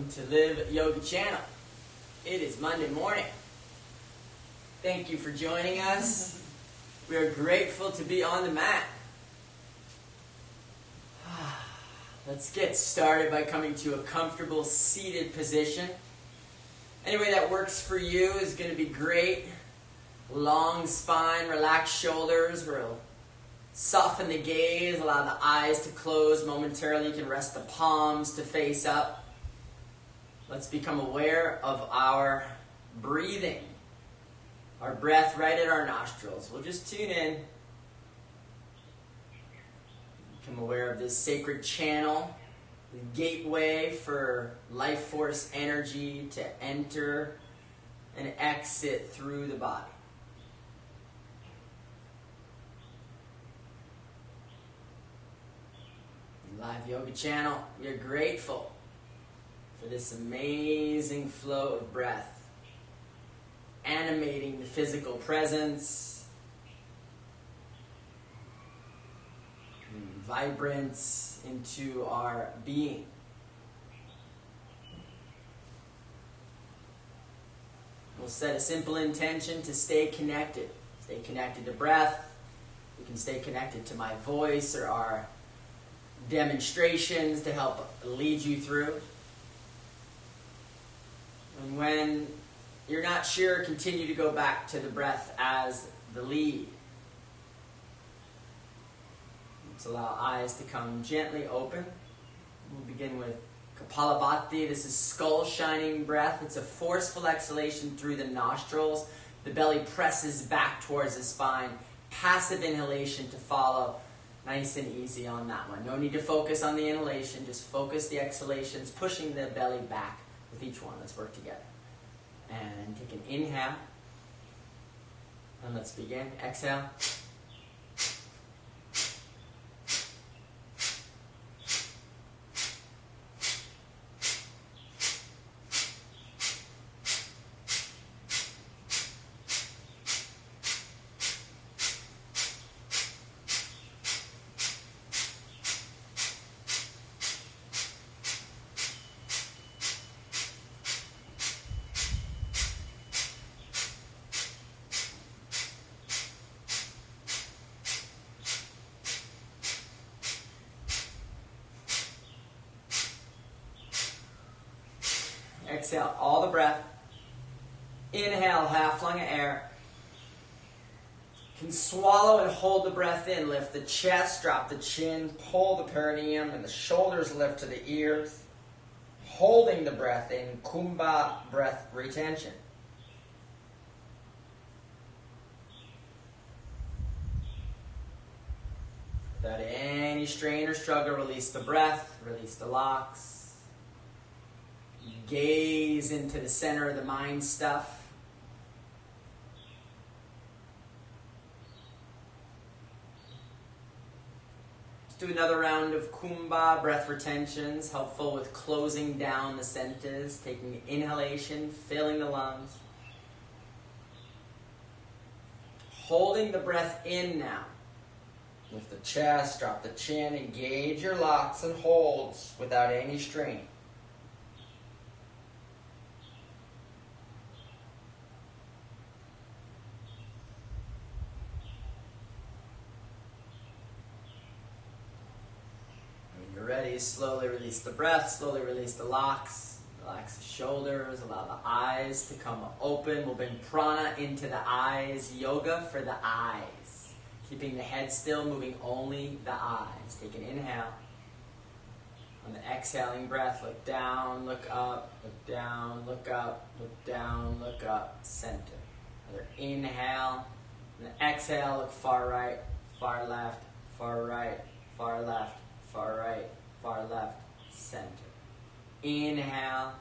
welcome to Live Yoga Channel. It is Monday morning. Thank you for joining us. We are grateful to be on the mat. Let's get started by coming to a comfortable seated position. Any way that works for you is going to be great. Long spine, relaxed shoulders. We'll soften the gaze, allow the eyes to close momentarily. You can rest the palms to face up. Let's become aware of our breathing. Our breath right at our nostrils. We'll just tune in. Become aware of this sacred channel, the gateway for life force energy to enter and exit through the body. Live Yoga Channel, we are grateful for this amazing flow of breath, animating the physical presence, vibrance into our being. We'll set a simple intention to stay connected. Stay connected to breath. We can stay connected to my voice or our demonstrations to help lead you through. And when you're not sure, continue to go back to the breath as the lead. Let's allow eyes to come gently open. We'll begin with Kapalabhati. This is skull shining breath. It's a forceful exhalation through the nostrils. The belly presses back towards the spine. Passive inhalation to follow. Nice and easy on that one. No need to focus on the inhalation. Just focus the exhalations, pushing the belly back with each one. Let's work together. And take an inhale. And let's begin. Exhale. Exhale all the breath. Inhale, half lung of air. You can swallow and hold the breath in. Lift the chest, drop the chin, pull the perineum, and the shoulders lift to the ears. Holding the breath in, kumbha breath retention. Without any strain or struggle, release the breath, release the locks. Gaze into the center of the mind stuff. Let's do another round of kumbha breath retentions, helpful with closing down the centers, taking the inhalation, filling the lungs. Holding the breath in now. Lift the chest, drop the chin, engage your locks and holds without any strain. Ready, slowly release the breath, slowly release the locks, relax the shoulders, allow the eyes to come open. We'll bring prana into the eyes, yoga for the eyes. Keeping the head still, moving only the eyes. Take an inhale. On the exhaling breath, look down, look up, look down, look up, look down, look up, center. Another inhale. On the exhale, look far right, far left, far right, far left, far right, far left, center. Inhale.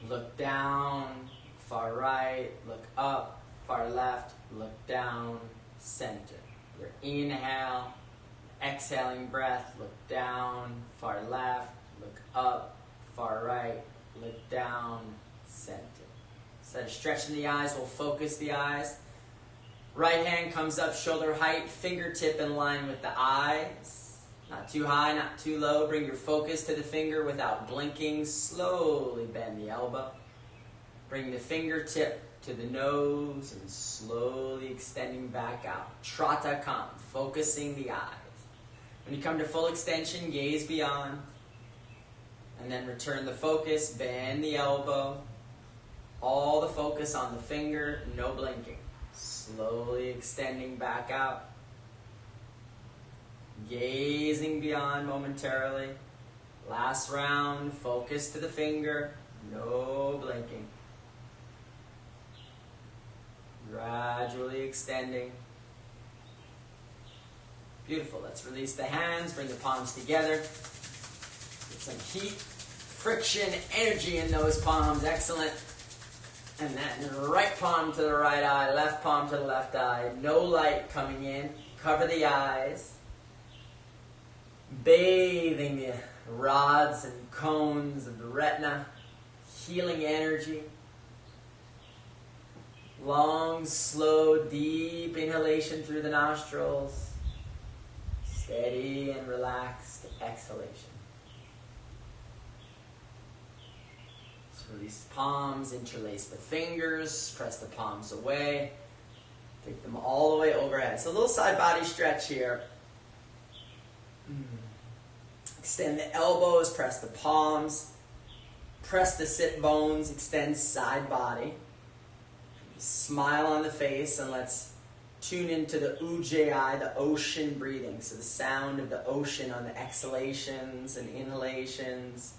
Look down, far right, look up, far left, look down, center. Your inhale. Exhaling breath, look down, far left, look up, far right, look down, center. Instead of stretching the eyes, we'll focus the eyes. Right hand comes up shoulder height, fingertip in line with the eyes. Not too high, not too low. Bring your focus to the finger without blinking. Slowly bend the elbow. Bring the fingertip to the nose and slowly extending back out. Tratakam, focusing the eyes. When you come to full extension, gaze beyond. And then return the focus, bend the elbow. All the focus on the finger, no blinking. Slowly extending back out. Gazing beyond momentarily. Last round, focus to the finger, no blinking. Gradually extending. Beautiful. Let's release the hands, bring the palms together. Get some heat, friction, energy in those palms. Excellent. And then right palm to the right eye, left palm to the left eye. No light coming in. Cover the eyes. Bathing the rods and cones of the retina. Healing energy. Long, slow, deep inhalation through the nostrils. Steady and relaxed exhalation. Let's release the palms, interlace the fingers, press the palms away. Take them all the way overhead. So a little side body stretch here. Extend the elbows, press the palms. Press the sit bones, extend side body. Smile on the face, and let's tune into the ujjayi, the ocean breathing. So the sound of the ocean on the exhalations and inhalations.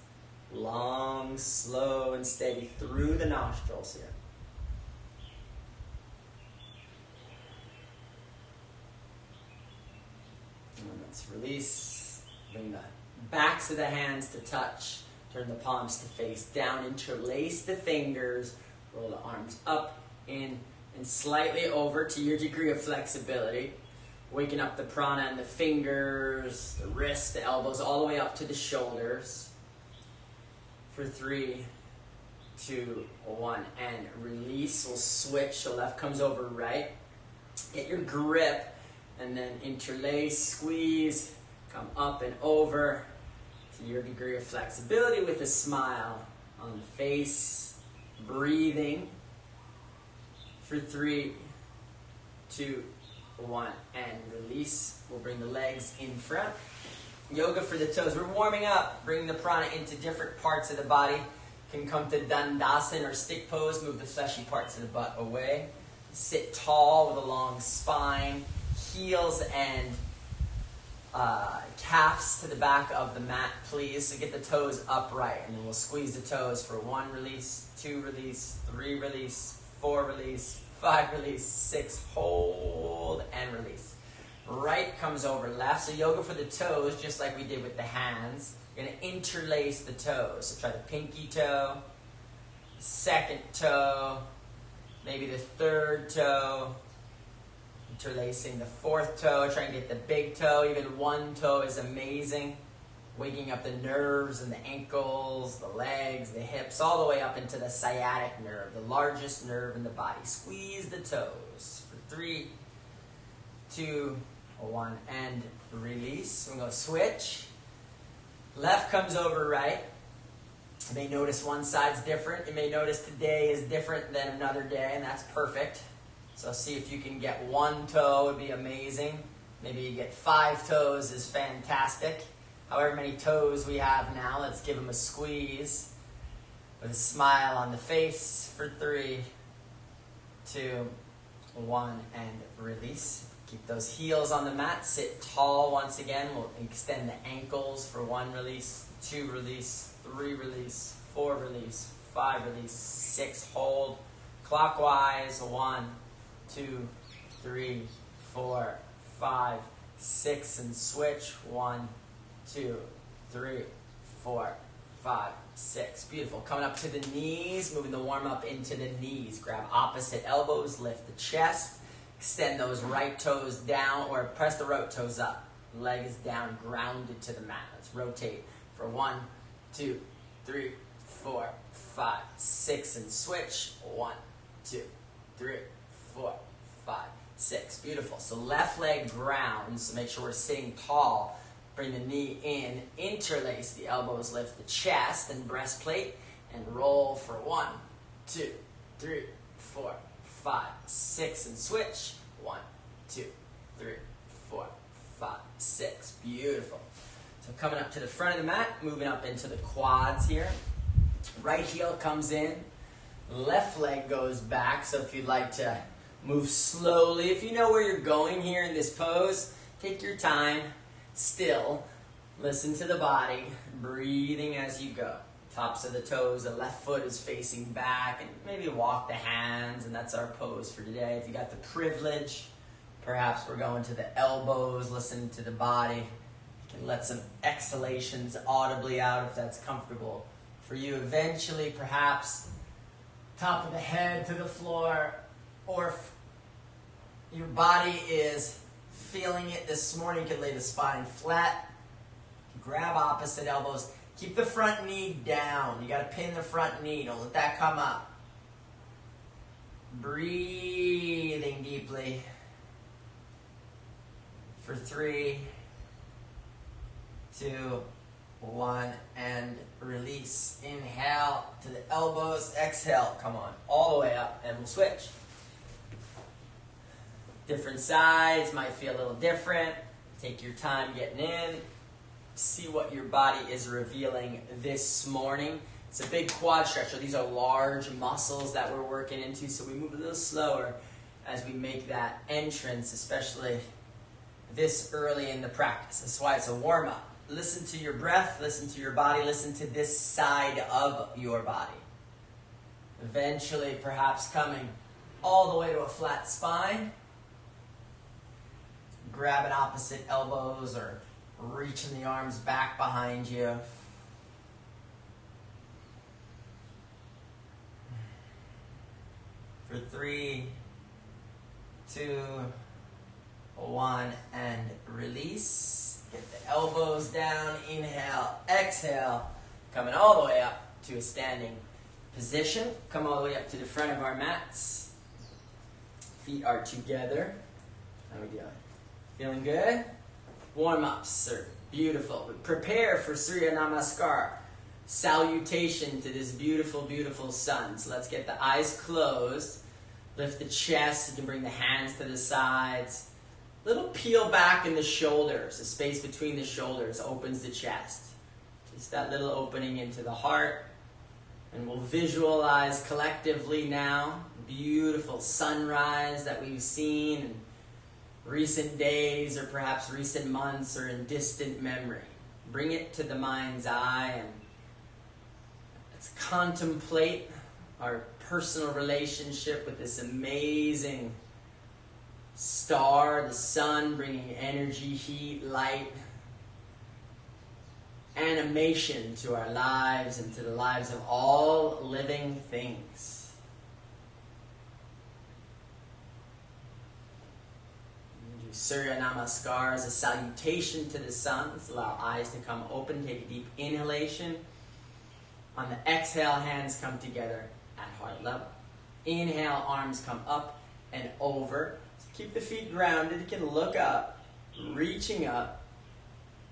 Long, slow, and steady through the nostrils here. And let's release. Bring the backs of the hands to touch. Turn the palms to face down. Interlace the fingers. Roll the arms up, in, and slightly over to your degree of flexibility. Waking up the prana and the fingers, the wrists, the elbows, all the way up to the shoulders. For 3, 2, 1, and release. We'll switch, so left comes over right. Get your grip, and then interlace, squeeze, come up and over to your degree of flexibility with a smile on the face. Breathing. For 3, 2, 1, and release. We'll bring the legs in front. Yoga for the toes. We're warming up. Bring the prana into different parts of the body. Can come to dandasana or stick pose. Move the fleshy parts of the butt away. Sit tall with a long spine. Heels and calves to the back of the mat, please. So get the toes upright. And then we'll squeeze the toes for 1 release, 2 release, 3 release, 4 release, 5 release, 6 hold, and release. Right comes over left. So yoga for the toes, just like we did with the hands. You're going to interlace the toes. So try the pinky toe, the second toe, maybe the third toe. Interlacing the 4th toe. Try and get the big toe. Even 1 toe is amazing. Waking up the nerves and the ankles, the legs, the hips, all the way up into the sciatic nerve, the largest nerve in the body. Squeeze the toes for 3, 2, 1, and release. We're going to switch. Left comes over right. You may notice one side's different. You may notice today is different than another day, and that's perfect. So see if you can get 1 toe would be amazing. Maybe you get 5 toes is fantastic. However many toes we have now, let's give them a squeeze with a smile on the face for 3, 2, 1, and release. Keep those heels on the mat. Sit tall once again. We'll extend the ankles for 1 release, 2 release, 3 release, 4 release, 5 release, 6 hold. Clockwise, 1, 2, 3, 4, 5, 6, and switch. 1, 2, 3, 4, 5, 6. Beautiful. Coming up to the knees, moving the warm up into the knees. Grab opposite elbows, lift the chest, extend those right toes down, or press the right toes up. Leg is down, grounded to the mat. Let's rotate for 1, 2, 3, 4, 5, 6, and switch. 1, 2, 3, 4, 5, 6. Beautiful. So left leg grounds, so make sure we're sitting tall. Bring the knee in, interlace the elbows, lift the chest and breastplate, and roll for 1, 2, 3, 4, 5, 6, and switch. 1, 2, 3, 4, 5, 6. Beautiful. So coming up to the front of the mat, moving up into the quads here. Right heel comes in, left leg goes back. So if you'd like to move slowly, if you know where you're going here in this pose, take your time, still, listen to the body, breathing as you go. Tops of the toes, the left foot is facing back, and maybe walk the hands, and that's our pose for today. If you got the privilege, perhaps we're going to the elbows, listening to the body. You can let some exhalations audibly out if that's comfortable for you. Eventually, perhaps top of the head to the floor, or if your body is feeling it this morning, you can lay the spine flat, grab opposite elbows, keep the front knee down. You got to pin the front knee, don't let that come up. Breathing deeply for 3, 2, 1, and release. Inhale to the elbows, exhale, come on, all the way up, and we'll switch. Different sides might feel a little different. Take your time getting in. See what your body is revealing this morning. It's a big quad stretch, so these are large muscles that we're working into, so we move a little slower as we make that entrance, especially this early in the practice. That's why it's a warm-up. Listen to your breath, listen to your body, listen to this side of your body. Eventually, perhaps coming all the way to a flat spine. Grabbing opposite elbows or reaching the arms back behind you. For 3, 2, 1, and release. Get the elbows down, inhale, exhale. Coming all the way up to a standing position. Come all the way up to the front of our mats. Feet are together. How are we doing? Feeling good? Warm-ups are beautiful. We prepare for Surya Namaskar. Salutation to this beautiful, beautiful sun. So let's get the eyes closed. Lift the chest. You can bring the hands to the sides. Little peel back in the shoulders. The space between the shoulders opens the chest. Just that little opening into the heart. And we'll visualize collectively now beautiful sunrise that we've seen in recent days or perhaps recent months or in distant memory. Bring it to the mind's eye and let's contemplate our personal relationship with this amazing star, the sun, bringing energy, heat, light, animation to our lives and to the lives of all living things. Surya Namaskar is a salutation to the sun. Let's allow eyes to come open. Take a deep inhalation. On the exhale, hands come together at heart level. Inhale, arms come up and over. So keep the feet grounded. You can look up, reaching up.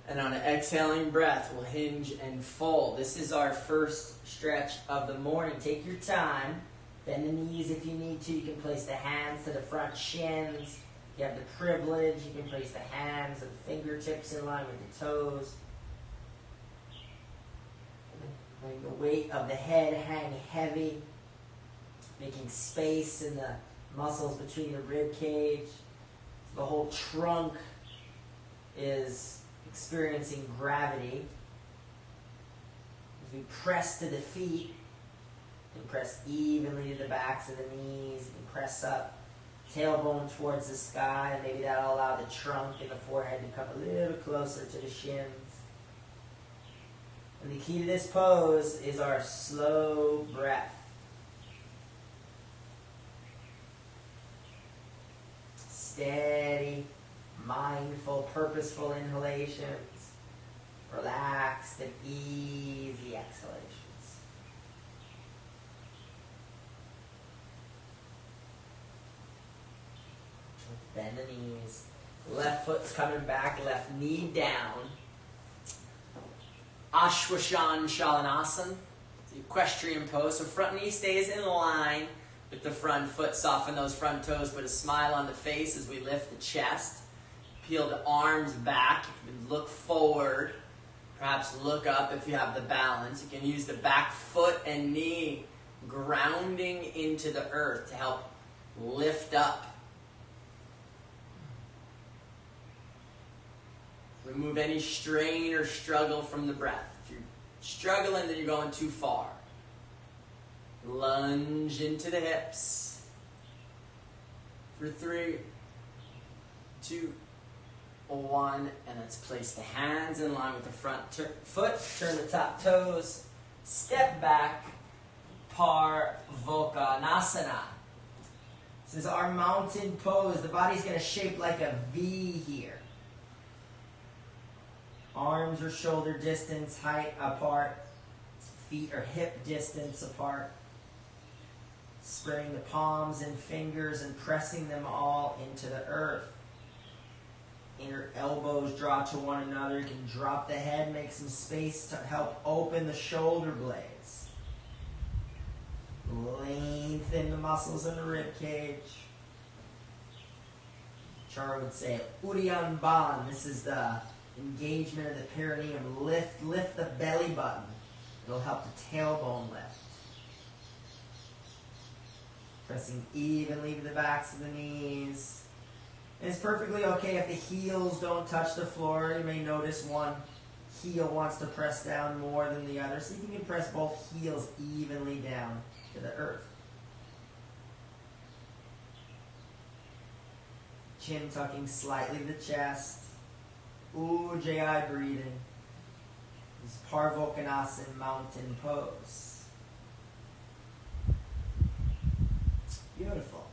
And on an exhaling breath, we'll hinge and fold. This is our first stretch of the morning. Take your time. Bend the knees if you need to. You can place the hands to the front shins. You have the privilege, you can place the hands and fingertips in line with the toes. Letting the weight of the head hang heavy, making space in the muscles between the rib cage. The whole trunk is experiencing gravity. As we press to the feet, and press evenly to the backs of the knees, and press up. Tailbone towards the sky, and maybe that'll allow the trunk and the forehead to come a little closer to the shins. And the key to this pose is our slow breath. Steady, mindful, purposeful inhalations. Relaxed and easy exhalations. Bend the knees. Left foot's coming back, left knee down. Ashwashan Shalanasana, the equestrian pose. So front knee stays in line with the front foot. Soften those front toes. Put a smile on the face as we lift the chest. Peel the arms back. You can look forward. Perhaps look up if you have the balance. You can use the back foot and knee grounding into the earth to help lift up. Remove any strain or struggle from the breath. If you're struggling, then you're going too far. Lunge into the hips. For 3, 2, 1. And let's place the hands in line with the front foot. Turn the top toes. Step back. Parvokanasana. This is our mountain pose. The body's going to shape like a V here. Arms or shoulder distance, height apart. Feet or hip distance apart. Spreading the palms and fingers and pressing them all into the earth. Inner elbows draw to one another. You can drop the head, make some space to help open the shoulder blades. Lengthen the muscles in the rib cage. Chara would say Uriyan Ban. This is the engagement of the perineum. Lift the belly button. It'll help the tailbone lift. Pressing evenly to the backs of the knees. And it's perfectly okay if the heels don't touch the floor. You may notice one heel wants to press down more than the other. See if you can press both heels evenly down to the earth. Chin tucking slightly to the chest. Ujjayi breathing. This is Parvokanasana mountain pose. Beautiful.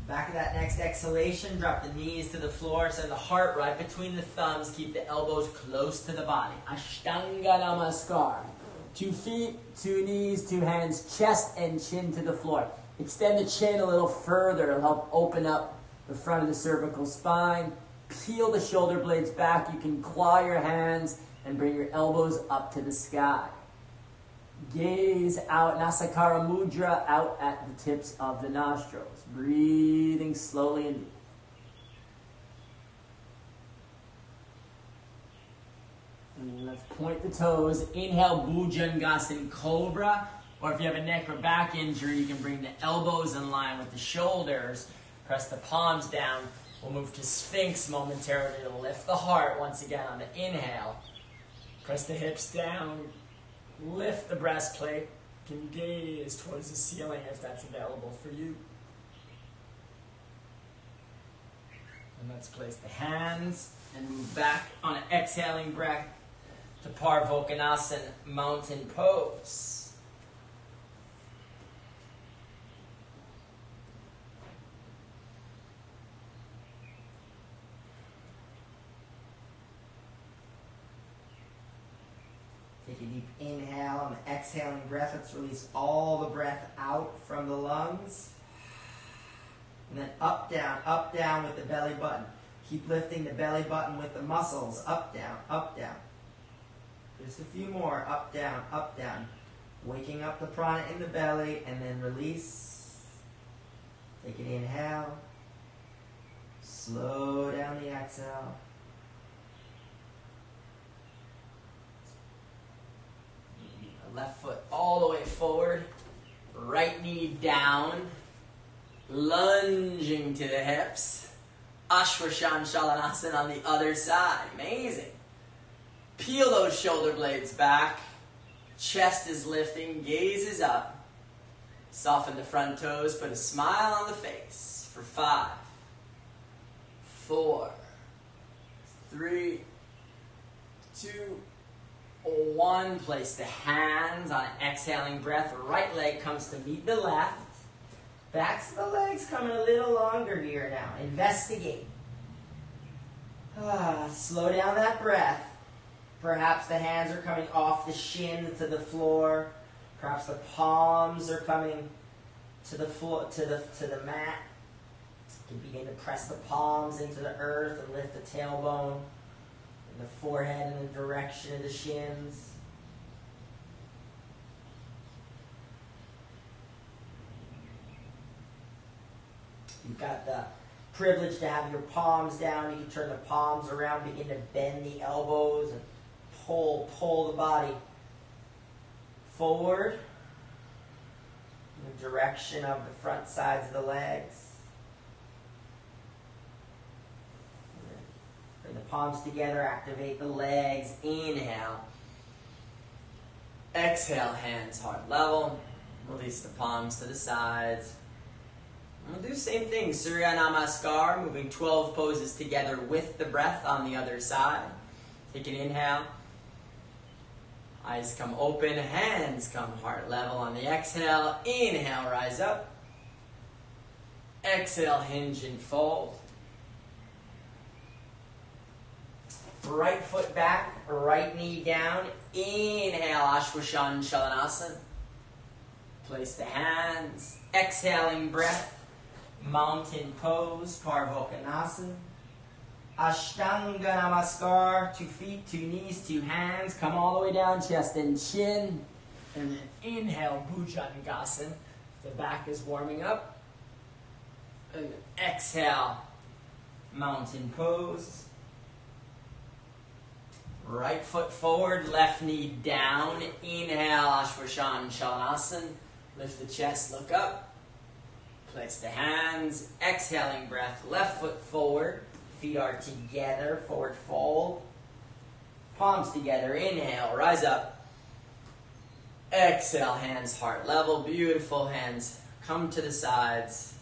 Back of that next exhalation, drop the knees to the floor. Send the heart right between the thumbs. Keep the elbows close to the body. Ashtanga Namaskar. 2 feet, 2 knees, 2 hands, chest and chin to the floor. Extend the chin a little further. It'll help open up the front of the cervical spine. Peel the shoulder blades back. You can claw your hands and bring your elbows up to the sky. Gaze out, Nasakara Mudra, out at the tips of the nostrils. Breathing slowly and deep. And let's point the toes. Inhale, Bhujangasana Cobra. Or if you have a neck or back injury, you can bring the elbows in line with the shoulders. Press the palms down. We'll move to Sphinx momentarily to lift the heart once again on the inhale. Press the hips down. Lift the breastplate. You can gaze towards the ceiling if that's available for you. And let's place the hands and move back on an exhaling breath to Parvokanasana mountain pose. Take a deep inhale. On the exhaling breath, let's release all the breath out from the lungs. And then up, down with the belly button. Keep lifting the belly button with the muscles. Up, down, up, down. Just a few more. Up, down. Waking up the prana in the belly and then release. Take an inhale. Slow down the exhale. Left foot all the way forward. Right knee down. Lunging to the hips. Ashwashan Shalanasana on the other side. Amazing. Peel those shoulder blades back. Chest is lifting. Gaze is up. Soften the front toes. Put a smile on the face. For 5, 4, 3, 2, 1. Place the hands on an exhaling breath. Right leg comes to meet the left. Backs of the legs coming a little longer here now. Investigate. Slow down that breath. Perhaps the hands are coming off the shins to the floor. Perhaps the palms are coming to the floor, to the mat. You can begin to press the palms into the earth and lift the tailbone and the forehead in the direction of the shins. You've got the privilege to have your palms down. You can turn the palms around, begin to bend the elbows and pull the body forward in the direction of the front sides of the legs. Bring the palms together, activate the legs. Inhale. Exhale, hands heart level. Release the palms to the sides. We'll do the same thing, Surya Namaskar, moving 12 poses together with the breath on the other side. Take an inhale. Eyes come open, hands come heart level on the exhale. Inhale, rise up. Exhale, hinge and fold. Right foot back, right knee down. Inhale, Ashwashan Chalanasana. Place the hands. Exhaling breath. Mountain pose, Parvokanasana. Ashtanga Namaskar, 2 feet, 2 knees, 2 hands. Come all the way down, chest and chin. And then inhale, Bhujangasana. The back is warming up. And exhale, mountain pose. Right foot forward, left knee down. Inhale, Ashwashan Chalanasana. Lift the chest, look up. Place the hands. Exhaling breath, left foot forward. Feet are together, forward fold. Palms together, inhale, rise up. Exhale, hands heart level. Beautiful, hands come to the sides.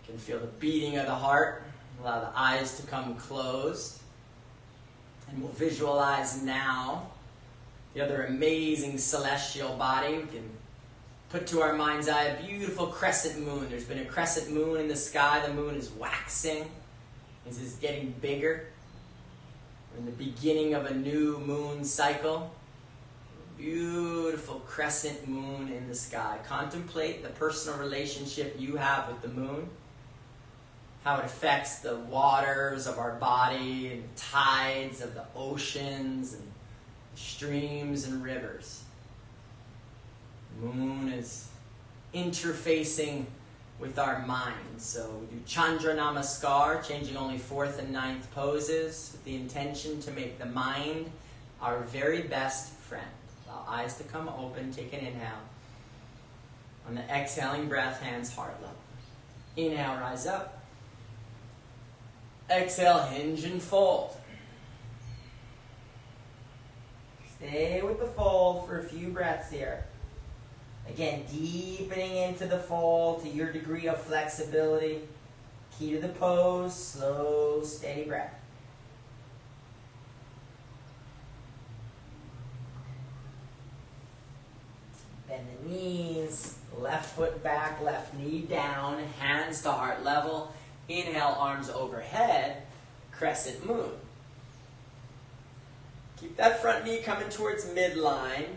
You can feel the beating of the heart. Allow the eyes to come closed. And we'll visualize now the other amazing celestial body. We can put to our mind's eye a beautiful crescent moon. There's been a crescent moon in the sky. The moon is waxing. This is getting bigger. We're in the beginning of a new moon cycle. Beautiful crescent moon in the sky. Contemplate the personal relationship you have with the moon. How it affects the waters of our body and the tides of the oceans and streams and rivers. The moon is interfacing with our minds. So we do Chandra Namaskar, changing only 4th and 9th poses with the intention to make the mind our very best friend. Allow eyes to come open, take an inhale. On the exhaling breath, hands heart level. Inhale, rise up. Exhale, hinge and fold. Stay with the fold for a few breaths here. Again, deepening into the fold to your degree of flexibility. Key to the pose, slow, steady breath. Bend the knees, left foot back, left knee down, hands to heart level. Inhale, arms overhead, crescent moon. Keep that front knee coming towards midline.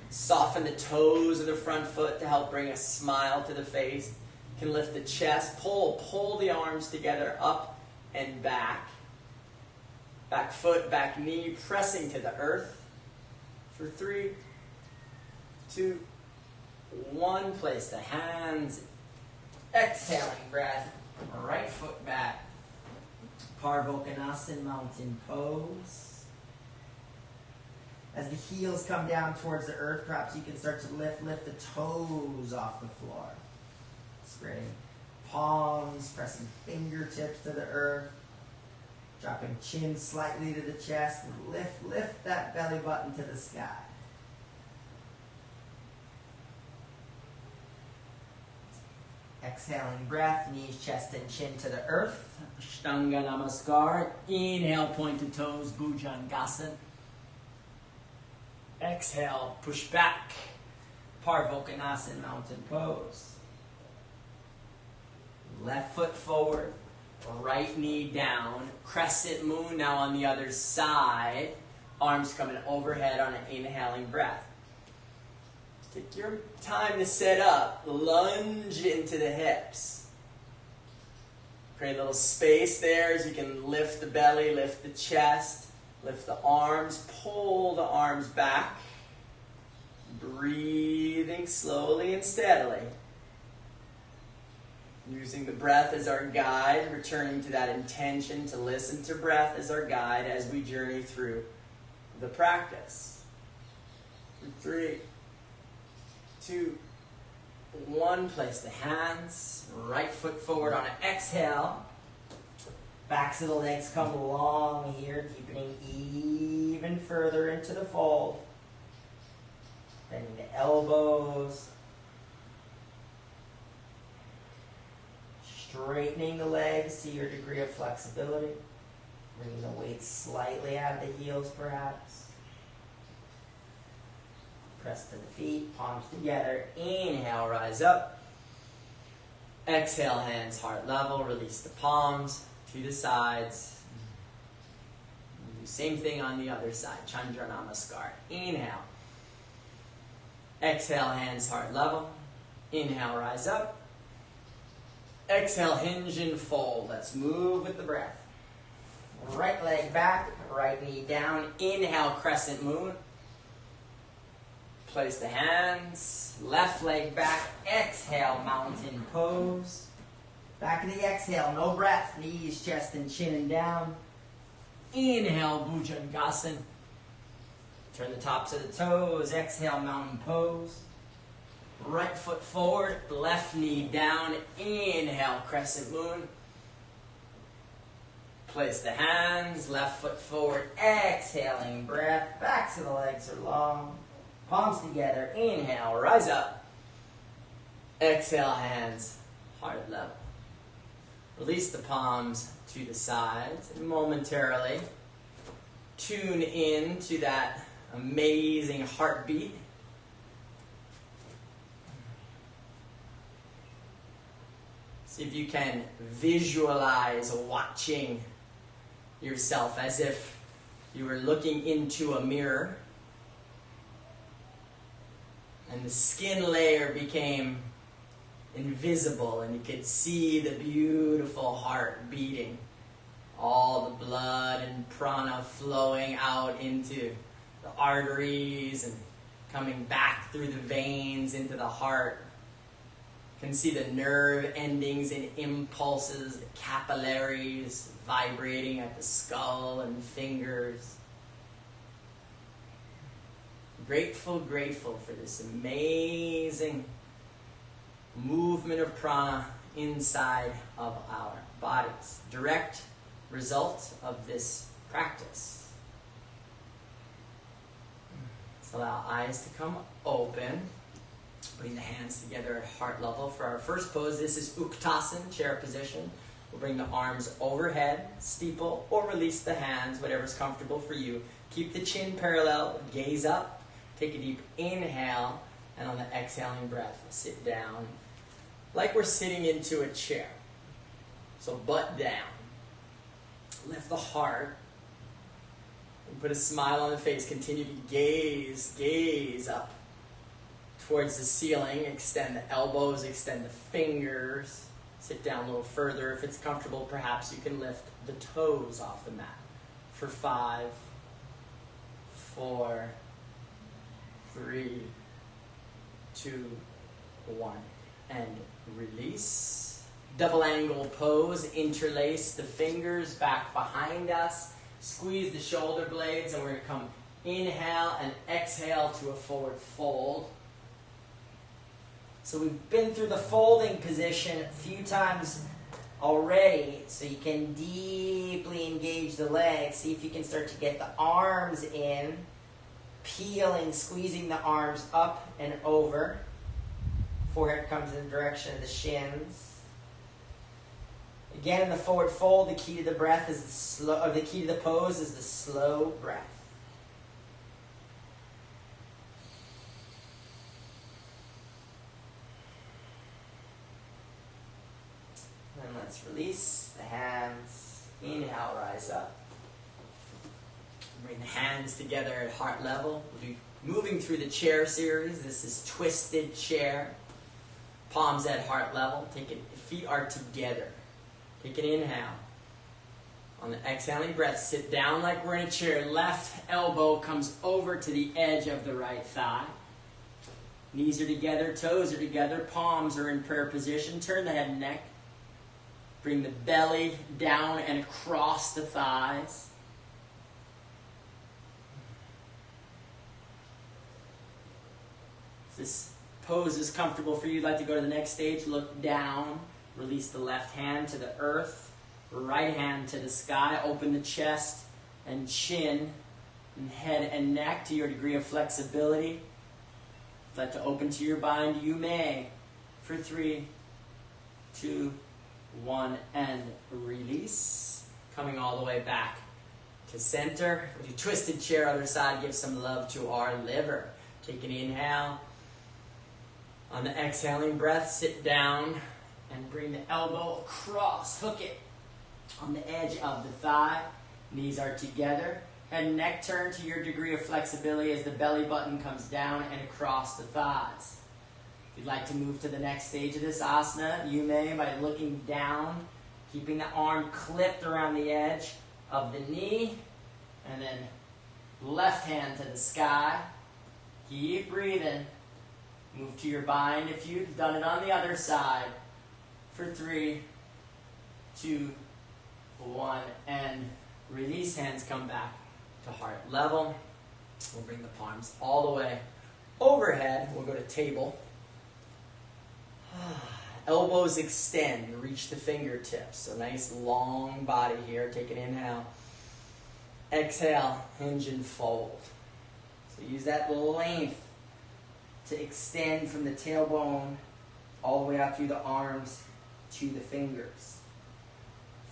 Soften the toes of the front foot to help bring a smile to the face. You can lift the chest, pull the arms together, up and back. Back foot, back knee, pressing to the earth. For 3, 2, 1. Place the hands. Exhaling breath. Right foot back. Parvokanasana, mountain pose. As the heels come down towards the earth, perhaps you can start to lift the toes off the floor. Spreading palms, pressing fingertips to the earth. Dropping chin slightly to the chest. And lift that belly button to the sky. Exhaling breath, knees, chest, and chin to the earth. Ashtanga Namaskar. Inhale, pointed toes, Bhujangasana. Exhale, push back. Parvokanasana, mountain pose. Left foot forward, right knee down. Crescent moon now on the other side. Arms coming overhead on an inhaling breath. Take your time to set up. Lunge into the hips. Create a little space there as you can lift the belly, lift the chest, lift the arms, pull the arms back. Breathing slowly and steadily. Using the breath as our guide, returning to that intention to listen to breath as our guide as we journey through the practice. 3, 2, 1. Place the hands, right foot forward on an exhale. Backs of the legs come long here, deepening even further into the fold. Bending the elbows. Straightening the legs to your degree of flexibility. Bringing the weight slightly out of the heels, perhaps. Press to the feet, palms together. Inhale, rise up. Exhale, hands heart level. Release the palms to the sides. Do the same thing on the other side. Chandra Namaskar. Inhale. Exhale, hands heart level. Inhale, rise up. Exhale, hinge and fold. Let's move with the breath. Right leg back, right knee down. Inhale, crescent moon. Place the hands. Left leg back. Exhale, mountain pose. Back of the exhale, no breath. Knees, chest, and chin and down. Inhale, Bhujangasana. Turn the tops of the toes. Exhale, mountain pose. Right foot forward, left knee down. Inhale, crescent moon. Place the hands, left foot forward, exhaling breath. Backs of the legs are long. Palms together. Inhale, rise up. Exhale, hands, heart level. Release the palms to the sides and momentarily tune in to that amazing heartbeat. See if you can visualize watching yourself as if you were looking into a mirror and the skin layer became invisible and you could see the beautiful heart beating, all the blood and prana flowing out into the arteries and coming back through the veins into the heart. You can see the nerve endings and impulses, the capillaries vibrating at the skull and fingers. Grateful for this amazing movement of prana inside of our bodies. Direct result of this practice. Let's allow eyes to come open. Bring the hands together at heart level for our first pose. This is Uttanasana, chair position. We'll bring the arms overhead, steeple, or release the hands, whatever's comfortable for you. Keep the chin parallel, gaze up, take a deep inhale, and on the exhaling breath, sit down like we're sitting into a chair. So butt down. Lift the heart. And put a smile on the face. Continue to gaze up towards the ceiling. Extend the elbows, extend the fingers. Sit down a little further. If it's comfortable, perhaps you can lift the toes off the mat. For 5, 4, 3, 2, 1. And release. Double angle pose. Interlace the fingers back behind us. Squeeze the shoulder blades, and we're going to come inhale and exhale to a forward fold. So we've been through the folding position a few times already, so you can deeply engage the legs. See if you can start to get the arms in, peeling, squeezing the arms up and over. Forehead comes in the direction of the shins. Again, in the forward fold, the key to the breath is the slow, or the key to the pose is the slow breath. And let's release the hands. Inhale, rise up. Bring the hands together at heart level. We'll be moving through the chair series. This is twisted chair. Palms at heart level. Feet are together. Take an inhale. On the exhaling breath, sit down like we're in a chair. Left elbow comes over to the edge of the right thigh. Knees are together, toes are together, palms are in prayer position. Turn the head and neck. Bring the belly down and across the thighs. If this pose is comfortable for you, you'd like to go to the next stage, look down, release the left hand to the earth, right hand to the sky, open the chest and chin and head and neck to your degree of flexibility. If you'd like to open to your bind, you may. For 3, 2, 1, and release. Coming all the way back to center. We'll do twisted chair, other side, give some love to our liver. Take an inhale. On the exhaling breath, sit down and bring the elbow across. Hook it on the edge of the thigh. Knees are together. Head and neck turn to your degree of flexibility as the belly button comes down and across the thighs. If you'd like to move to the next stage of this asana, you may by looking down, keeping the arm clipped around the edge of the knee, and then left hand to the sky. Keep breathing. Move to your bind if you've done it on the other side. For 3, 2, 1, and release. Hands come back to heart level. We'll bring the palms all the way overhead. We'll go to table. Elbows extend, reach the fingertips. So nice long body here. Take an inhale. Exhale, hinge and fold. So use that length to extend from the tailbone all the way out through the arms to the fingers.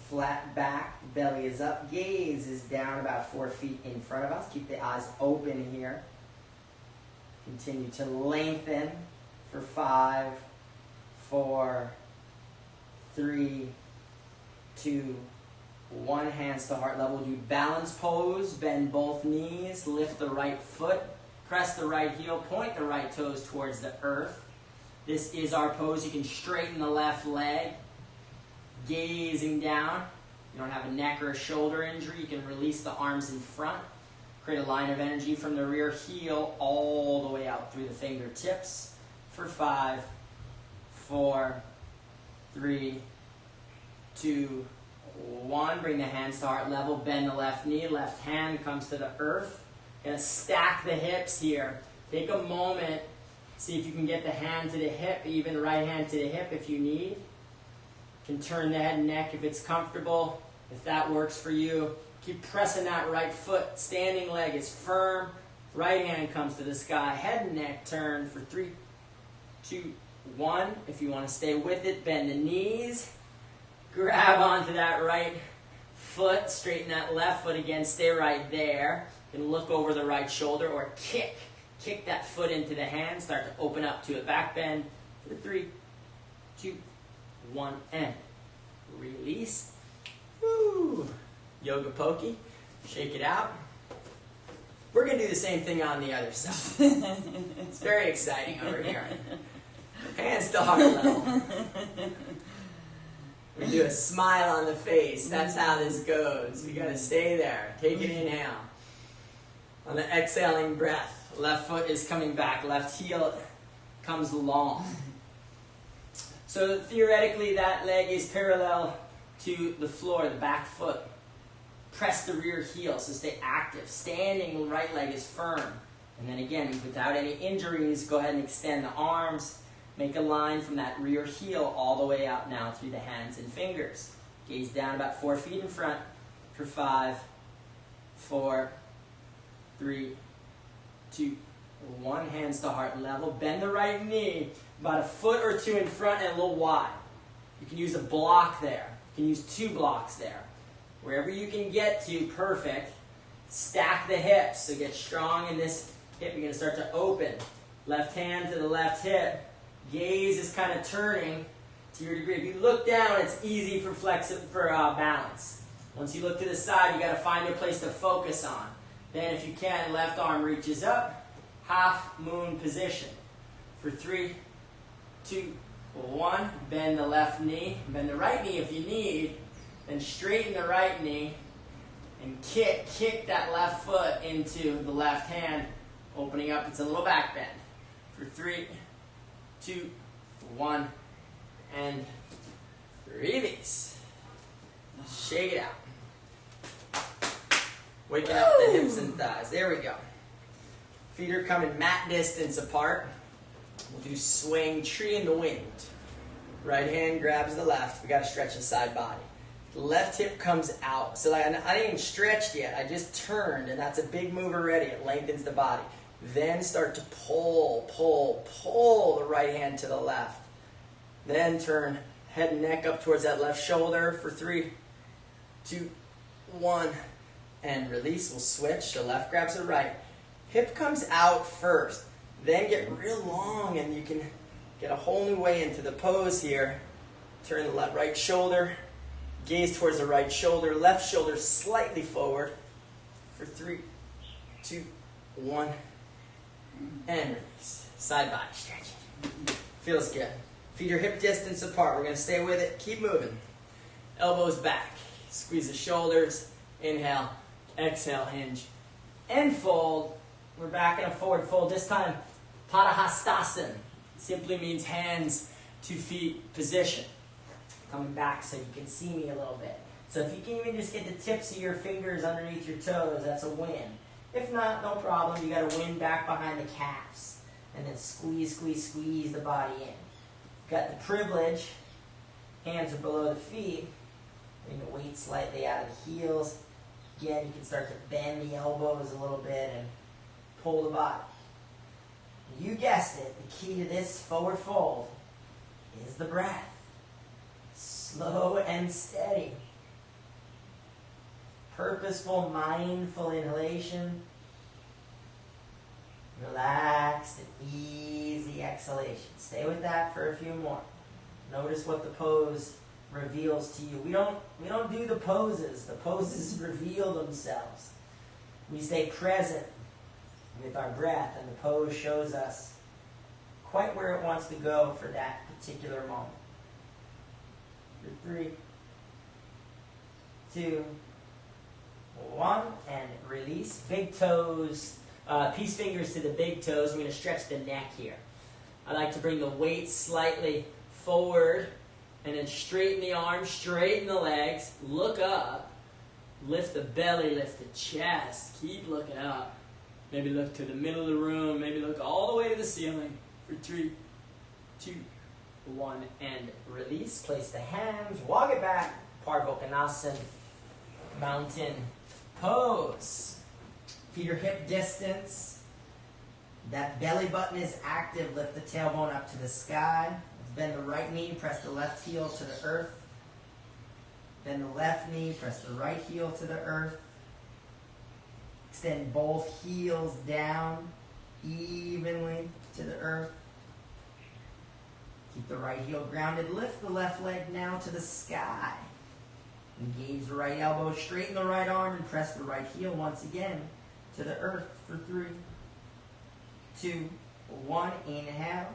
Flat back, belly is up, gaze is down about 4 feet in front of us. Keep the eyes open here. Continue to lengthen for 5, 4, 3, 2, 1. Hands to heart level. Do balance pose. Bend both knees. Lift the right foot. Press the right heel. Point the right toes towards the earth. This is our pose. You can straighten the left leg. Gazing down. You don't have a neck or a shoulder injury. You can release the arms in front. Create a line of energy from the rear heel all the way out through the fingertips. For 5, 4, 3, 2, 1. Bring the hands to heart level. Bend the left knee. Left hand comes to the earth. Gonna stack the hips here. Take a moment. See if you can get the hand to the hip, even right hand to the hip if you need. You can turn the head and neck if it's comfortable. If that works for you, keep pressing that right foot. Standing leg is firm. Right hand comes to the sky. Head and neck turn for 3, 2, 1. If you want to stay with it, bend the knees. Grab onto that right foot. Straighten that left foot again. Stay right there. You can look over the right shoulder or kick. Kick that foot into the hand. Start to open up to a back bend. For 3, 2, 1, and release. Woo. Yoga pokey. Shake it out. We're going to do the same thing on the other side. It's very exciting over here. Hands to heart level. We do a smile on the face. That's how this goes. We got to stay there. Take an inhale. On the exhaling breath, left foot is coming back. Left heel comes long. So theoretically, that leg is parallel to the floor, the back foot. Press the rear heel, so stay active. Standing right leg is firm. And then again, without any injuries, go ahead and extend the arms. Make a line from that rear heel all the way out now through the hands and fingers. Gaze down about 4 feet in front for 5, 4, 3, 2, 1. Hands to heart level. Bend the right knee about a foot or 2 in front and a little wide. You can use a block there. You can use 2 blocks there. Wherever you can get to, perfect. Stack the hips. So get strong in this hip. You're going to start to open. Left hand to the left hip. Gaze is kind of turning to your degree. If you look down, it's easy for balance. Once you look to the side, you got to find a place to focus on. Then if you can, left arm reaches up. Half moon position. For 3, 2, 1. Bend the left knee. Bend the right knee if you need. Then straighten the right knee. And kick that left foot into the left hand. Opening up, it's a little back bend. For 3, 2, 1, and release. Shake it out. Waking up the hips and thighs. There we go. Feet are coming mat distance apart. We'll do swing tree in the wind. Right hand grabs the left. We got to stretch the side body. The left hip comes out. So I didn't even stretch yet. I just turned, and that's a big move already. It lengthens the body. Then start to pull the right hand to the left. Then turn head and neck up towards that left shoulder for 3, 2, 1. And release. We'll switch. The left grabs the right. Hip comes out first. Then get real long, and you can get a whole new way into the pose here. Turn the right shoulder. Gaze towards the right shoulder. Left shoulder slightly forward for 3, 2, 1. And release. Side body stretching. Feels good. Feet are hip distance apart. We're going to stay with it. Keep moving. Elbows back. Squeeze the shoulders. Inhale. Exhale. Hinge. And fold. We're back in a forward fold. This time, Padahastasana. Simply means hands to feet position. Coming back so you can see me a little bit. So if you can even just get the tips of your fingers underneath your toes, that's a win. If not, no problem. You got to win back behind the calves. And then squeeze the body in. Got the privilege. Hands are below the feet. Bring the weight slightly out of the heels. Again, you can start to bend the elbows a little bit and pull the body. You guessed it. The key to this forward fold is the breath. Slow and steady. Purposeful, mindful inhalation. Relaxed and easy exhalation. Stay with that for a few more. Notice what the pose reveals to you. We don't do the poses. The poses reveal themselves. We stay present with our breath, and the pose shows us quite where it wants to go for that particular moment. For 3, 2, 1, and release. Big toes, peace fingers to the big toes. I'm going to stretch the neck here. I like to bring the weight slightly forward, and then straighten the arms, straighten the legs, look up, lift the belly, lift the chest, keep looking up. Maybe look to the middle of the room, maybe look all the way to the ceiling. For 3, 2, 1, and release. Place the hands, walk it back, Pardvokkanasana, mountain pose. Feet are hip distance. That belly button is active. Lift the tailbone up to the sky. Bend the right knee, press the left heel to the earth. Bend the left knee, press the right heel to the earth. Extend both heels down evenly to the earth. Keep the right heel grounded. Lift the left leg now to the sky. Engage the right elbow, straighten the right arm, and press the right heel once again to the earth for 3, 2, 1. Inhale.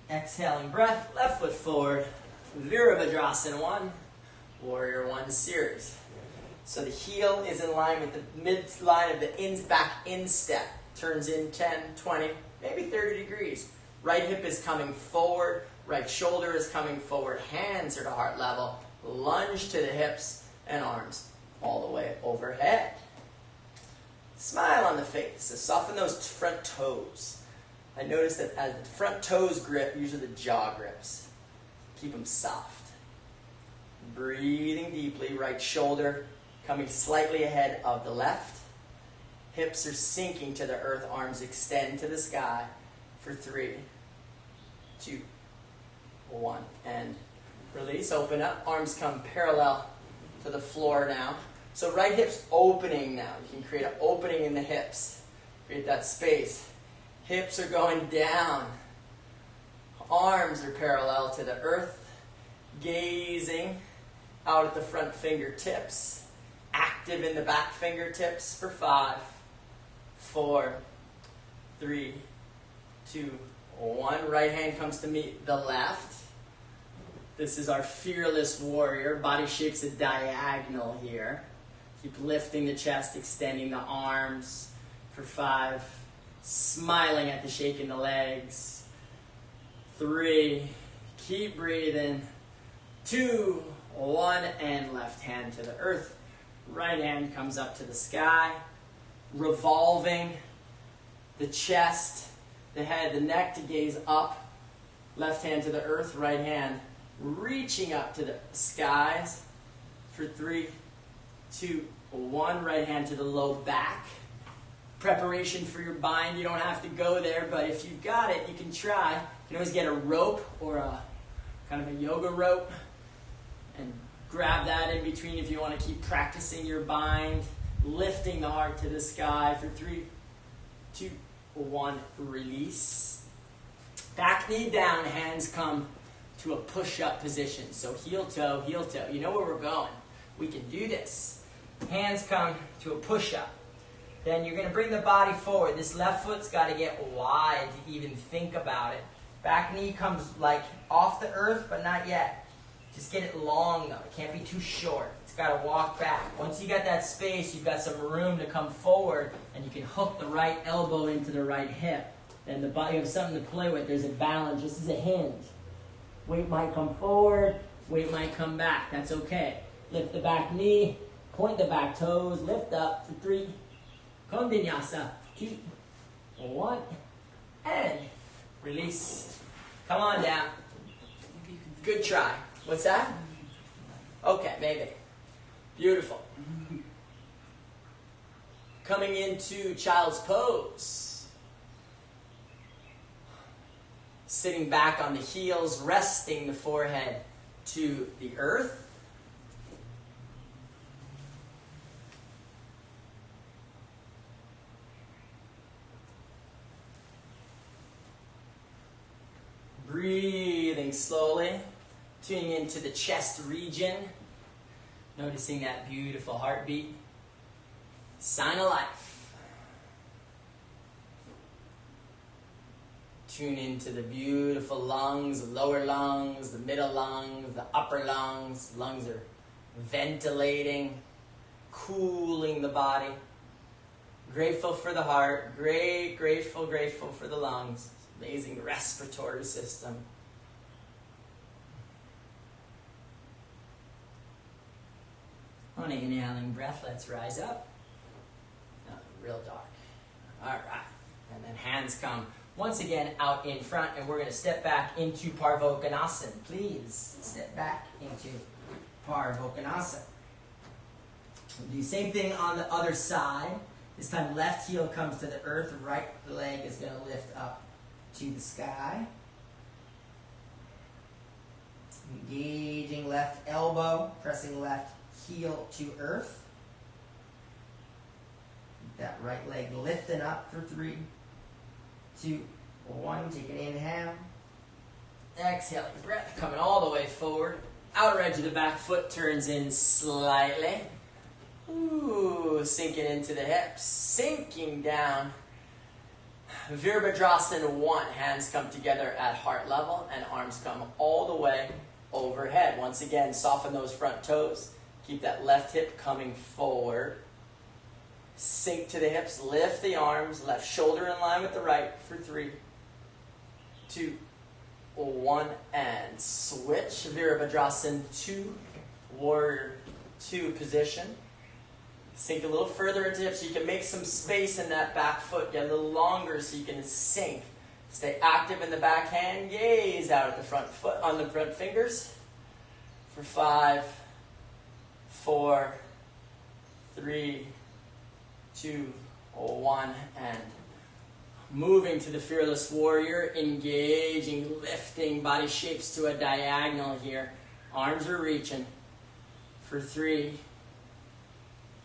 Exhaling breath, left foot forward. Virabhadrasana 1, Warrior 1 series. So the heel is in line with the midline of the back instep. Turns in 10, 20, maybe 30 degrees. Right hip is coming forward. Right shoulder is coming forward. Hands are to heart level. Lunge to the hips and arms all the way overhead. Smile on the face. So soften those front toes. I notice that as the front toes grip, usually the jaw grips. Keep them soft. Breathing deeply. Right shoulder coming slightly ahead of the left. Hips are sinking to the earth. Arms extend to the sky for 3, 2, 1. And release. Open up. Arms come parallel to the floor now. So right hip's opening now. You can create an opening in the hips. Create that space. Hips are going down. Arms are parallel to the earth. Gazing out at the front fingertips. Active in the back fingertips for 5, 4, 3, 2, 1. Right hand comes to meet the left. This is our fearless warrior. Body shapes a diagonal here. Keep lifting the chest, extending the arms for 5. Smiling at the shake in the legs. 3. Keep breathing. 2, one, and left hand to the earth. Right hand comes up to the sky, revolving the chest, the head, the neck to gaze up. Left hand to the earth, right hand reaching up to the skies. For 3, 2, 1. Right hand to the low back. Preparation for your bind. You don't have to go there, but if you've got it, you can try. You can always get a rope or a kind of a yoga rope and grab that in between if you want to keep practicing your bind. Lifting the heart to the sky for 3, 2, 1. Release. Back knee down, hands come to a push-up position. So heel toe, heel toe. You know where we're going. We can do this. Hands come to a push-up. Then you're going to bring the body forward. This left foot's got to get wide to even think about it. Back knee comes like off the earth, but not yet. Just get it long though. It can't be too short. It's got to walk back. Once you got that space, you've got some room to come forward, and you can hook the right elbow into the right hip. Then the body, you have something to play with. There's a balance. This is a hinge. Weight might come forward. Weight might come back. That's okay. Lift the back knee. Point the back toes. Lift up for 3. Kondinyasa. 2, 1. And release. Come on down. Good try. What's that? Okay, maybe. Beautiful. Coming into child's pose. Sitting back on the heels, resting the forehead to the earth. Breathing slowly, tuning into the chest region, noticing that beautiful heartbeat. Sign of life. Tune into the beautiful lungs, the lower lungs, the middle lungs, the upper lungs. Lungs are ventilating, cooling the body. Grateful for the heart, grateful for the lungs. Amazing respiratory system. On an inhaling breath, let's rise up. Oh, real dark. All right. And then hands come once again out in front, and we're going to step back into Parvokanasan. Please step back into Parvokanasan. We'll do the same thing on the other side. This time left heel comes to the earth, right leg is going to lift up to the sky. Engaging left elbow, pressing left heel to earth. That right leg lifting up for 3, 2, 1. Take an inhale. Exhaling breath, coming all the way forward. Outer edge of the back foot turns in slightly. Ooh, sinking into the hips, sinking down. Virabhadrasana 1, hands come together at heart level and arms come all the way overhead. Once again, soften those front toes. Keep that left hip coming forward. Sink to the hips, lift the arms, left shoulder in line with the right for 3, 2, 1, and switch. Virabhadrasana 2, Warrior 2 position. Sink a little further into hips so you can make some space in that back foot. Get a little longer so you can sink. Stay active in the back hand. Gaze out at the front foot on the front fingers. For 5, 4, 3, 2, 1, and moving to the Fearless Warrior. Engaging, lifting body shapes to a diagonal here. Arms are reaching. For 3,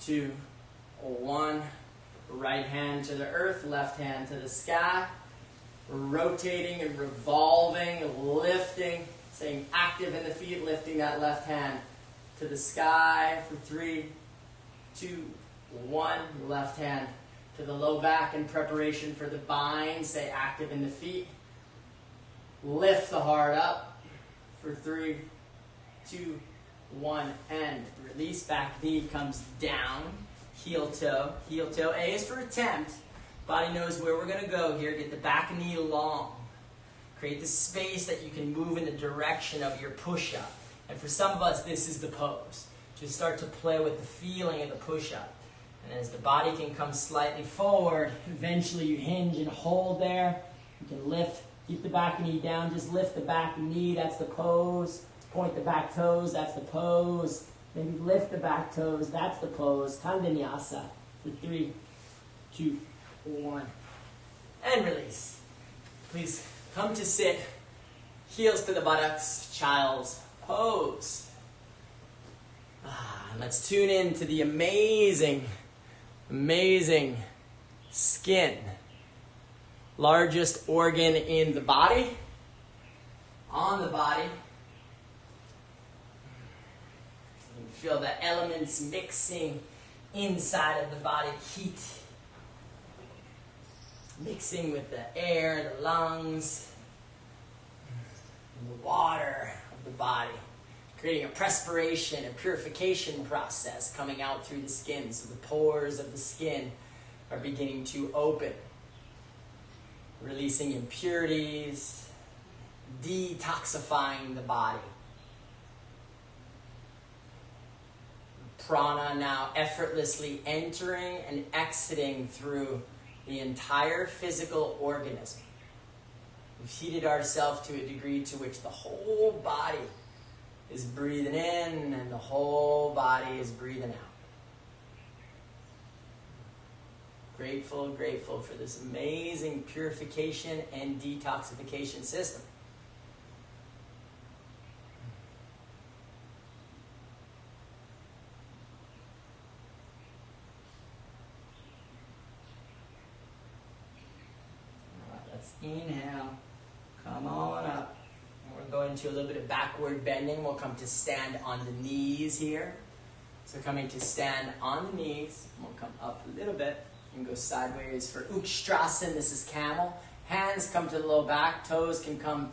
2, 1. Right hand to the earth, left hand to the sky. Rotating and revolving, lifting, staying active in the feet, lifting that left hand to the sky for 3, 2, 1. Left hand to the low back in preparation for the bind. Stay active in the feet. Lift the heart up for 3, 2, 1, and release. Back knee comes down. Heel toe. Heel toe. A is for attempt. Body knows where we're going to go here. Get the back knee long. Create the space that you can move in the direction of your push-up. And for some of us, this is the pose. Just start to play with the feeling of the push-up. And as the body can come slightly forward, eventually you hinge and hold there. You can lift, keep the back knee down, just lift the back knee, that's the pose. Point the back toes, that's the pose. Maybe lift the back toes, that's the pose. Kandanyasa for 3, 2, 1. And release. Please come to sit, heels to the buttocks, child's pose. And let's tune in to the amazing, amazing skin. Largest organ in the body, on the body. You can feel the elements mixing inside of the body, heat mixing with the air, the lungs, and the water of the body, creating a perspiration, a purification process coming out through the skin. So the pores of the skin are beginning to open, releasing impurities, detoxifying the body. Prana now effortlessly entering and exiting through the entire physical organism. We've heated ourselves to a degree to which the whole body is breathing in and the whole body is breathing out. Grateful, grateful for this amazing purification and detoxification system. All right, let's inhale. Come on up. We're going into a little bit of backward bending. We'll come to stand on the knees here. So coming to stand on the knees. We'll come up a little bit. And go sideways for Uttarasan. This is camel. Hands come to the low back. Toes can come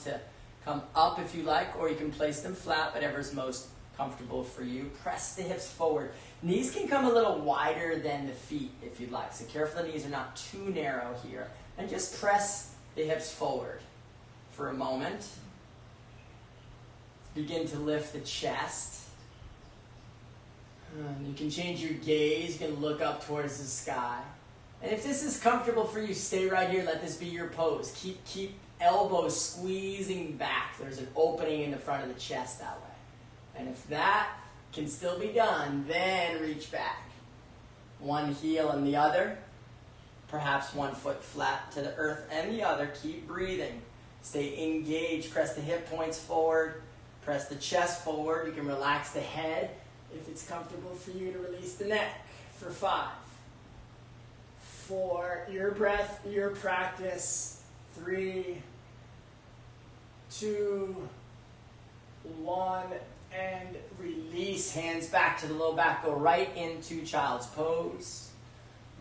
up if you like, or you can place them flat, whatever's most comfortable for you. Press the hips forward. Knees can come a little wider than the feet if you'd like. So careful the knees are not too narrow here. And just press the hips forward for a moment. Begin to lift the chest. You can change your gaze. You can look up towards the sky. And if this is comfortable for you, stay right here. Let this be your pose. Keep elbows squeezing back. There's an opening in the front of the chest that way. And if that can still be done, then reach back. One heel and the other. Perhaps one foot flat to the earth and the other. Keep breathing. Stay engaged. Press the hip points forward. Press the chest forward. You can relax the head if it's comfortable for you to release the neck. For 5. 4, your breath, your practice. 3, 2, 1, and release. Hands back to the low back. Go right into child's pose.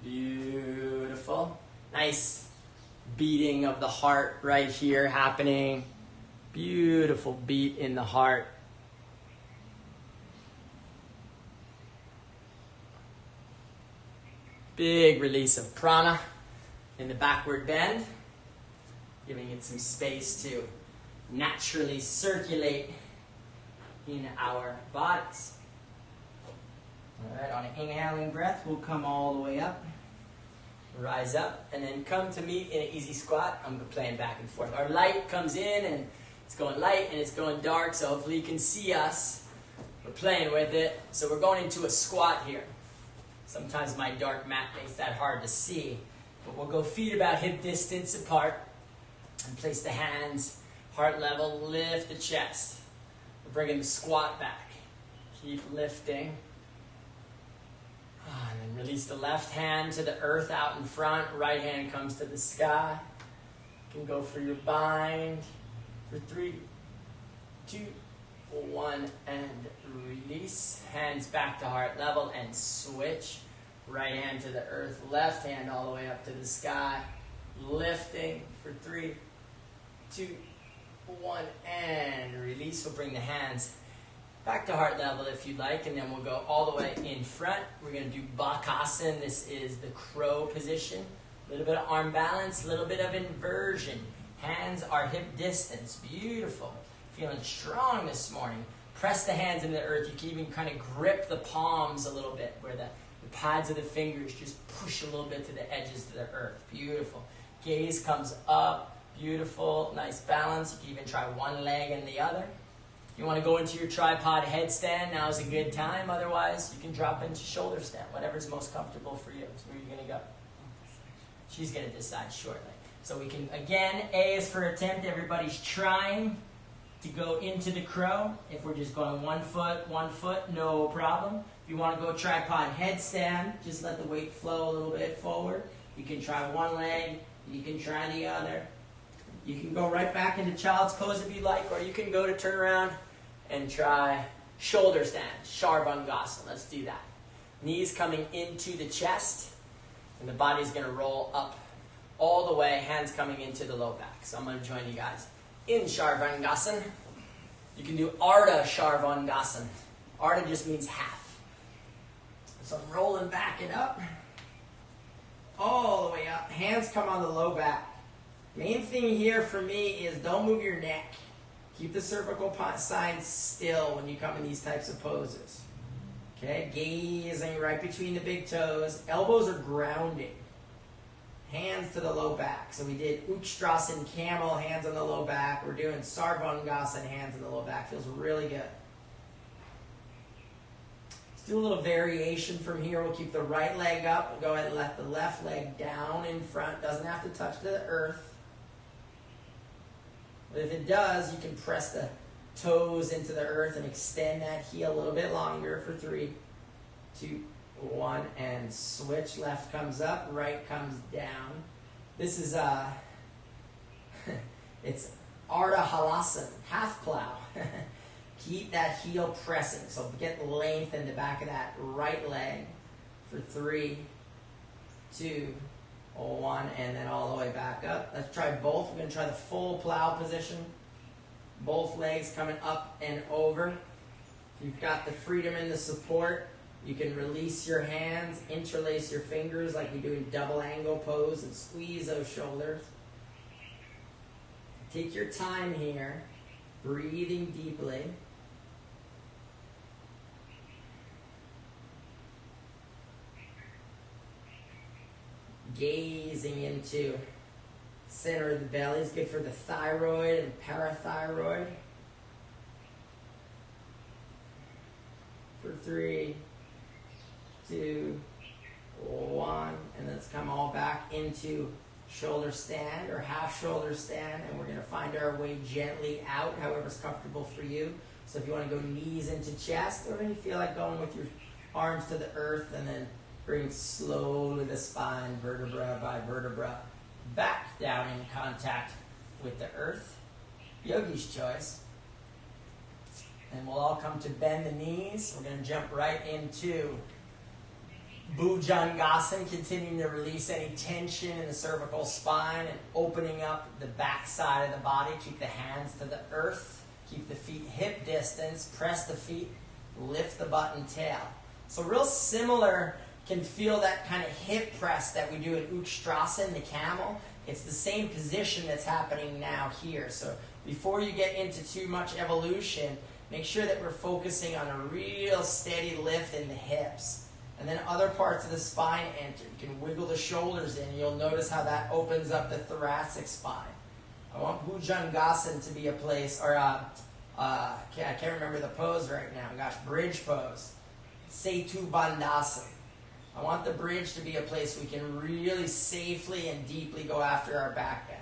Beautiful. Nice beating of the heart right here happening. Beautiful beat in the heart. Big release of prana in the backward bend, giving it some space to naturally circulate in our bodies. All right, on an inhaling breath, we'll come all the way up, rise up, and then come to meet in an easy squat. I'm playing back and forth. Our light comes in, and it's going light, and it's going dark, so hopefully you can see us. We're playing with it, so we're going into a squat here. Sometimes my dark mat makes that hard to see, but we'll go feet about hip distance apart and place the hands heart level, lift the chest. We're bringing the squat back. Keep lifting. And then release the left hand to the earth out in front. Right hand comes to the sky. You can go for your bind for 3, 2, 1, and release. Hands back to heart level and switch. Right hand to the earth, left hand all the way up to the sky. Lifting for 3, 2, 1, and release. We'll bring the hands back to heart level if you'd like, and then we'll go all the way in front. We're going to do Bakasana. This is the crow position. A little bit of arm balance, a little bit of inversion. Hands are hip distance. Beautiful. Feeling strong this morning. Press the hands into the earth. You can even kind of grip the palms a little bit, where the pads of the fingers just push a little bit to the edges of the earth. Beautiful. Gaze comes up. Beautiful. Nice balance. You can even try one leg and the other. If you want to go into your tripod headstand, now's a good time. Otherwise, you can drop into shoulder stand. Whatever's most comfortable for you. So where are you going to go? She's going to decide shortly. So we can, again, A is for attempt. Everybody's trying to go into the crow. If we're just going 1 foot, no problem. If you want to go tripod headstand, just let the weight flow a little bit forward. You can try one leg. You can try the other. You can go right back into child's pose if you'd like, or you can go to turn around and try shoulder stand, Sharvangasana. Let's do that. Knees coming into the chest, and the body's going to roll up all the way, hands coming into the low back. So I'm going to join you guys in Sharvangasana. You can do Ardha Sharvangasana. Ardha just means half. So I'm rolling back and up, all the way up. Hands come on the low back. Main thing here for me is don't move your neck. Keep the cervical spine still when you come in these types of poses. Okay, gazing right between the big toes. Elbows are grounding. Hands to the low back. So we did Utstrasana camel, hands on the low back. We're doing Sarvangasana, hands on the low back. Feels really good. Let's do a little variation from here. We'll keep the right leg up. We'll go ahead and let the left leg down in front. Doesn't have to touch the earth. But if it does, you can press the toes into the earth and extend that heel a little bit longer for 3, 2, 1, and switch. Left comes up, right comes down. This is it's Ardha Halasana, half plow. Keep that heel pressing. So get length in the back of that right leg for 3, 2, 1, and then all the way back up. Let's try both. We're going to try the full plow position. Both legs coming up and over. If you've got the freedom and the support, you can release your hands, interlace your fingers like we do in double angle pose, and squeeze those shoulders. Take your time here, breathing deeply. Gazing into center of the belly is good for the thyroid and parathyroid. For 3, 2, 1, and let's come all back into shoulder stand or half shoulder stand, and we're going to find our way gently out, however's comfortable for you. So if you want to go knees into chest, or if you feel like going with your arms to the earth, and then bring slowly the spine, vertebra by vertebra, back down in contact with the earth. Yogi's choice. And we'll all come to bend the knees. We're going to jump right into Bhujangasana, continuing to release any tension in the cervical spine and opening up the back side of the body. Keep the hands to the earth. Keep the feet hip distance. Press the feet. Lift the butt and tail. So real similar. Can feel that kind of hip press that we do in Utstrasana, the camel. It's the same position that's happening now here. So before you get into too much evolution, make sure that we're focusing on a real steady lift in the hips. And then other parts of the spine enter. You can wiggle the shoulders in. You'll notice how that opens up the thoracic spine. I want Bhujangasana to be a place, or I can't remember the pose right now. Gosh, bridge pose. Setu Bandhasana. I want the bridge to be a place we can really safely and deeply go after our back bend.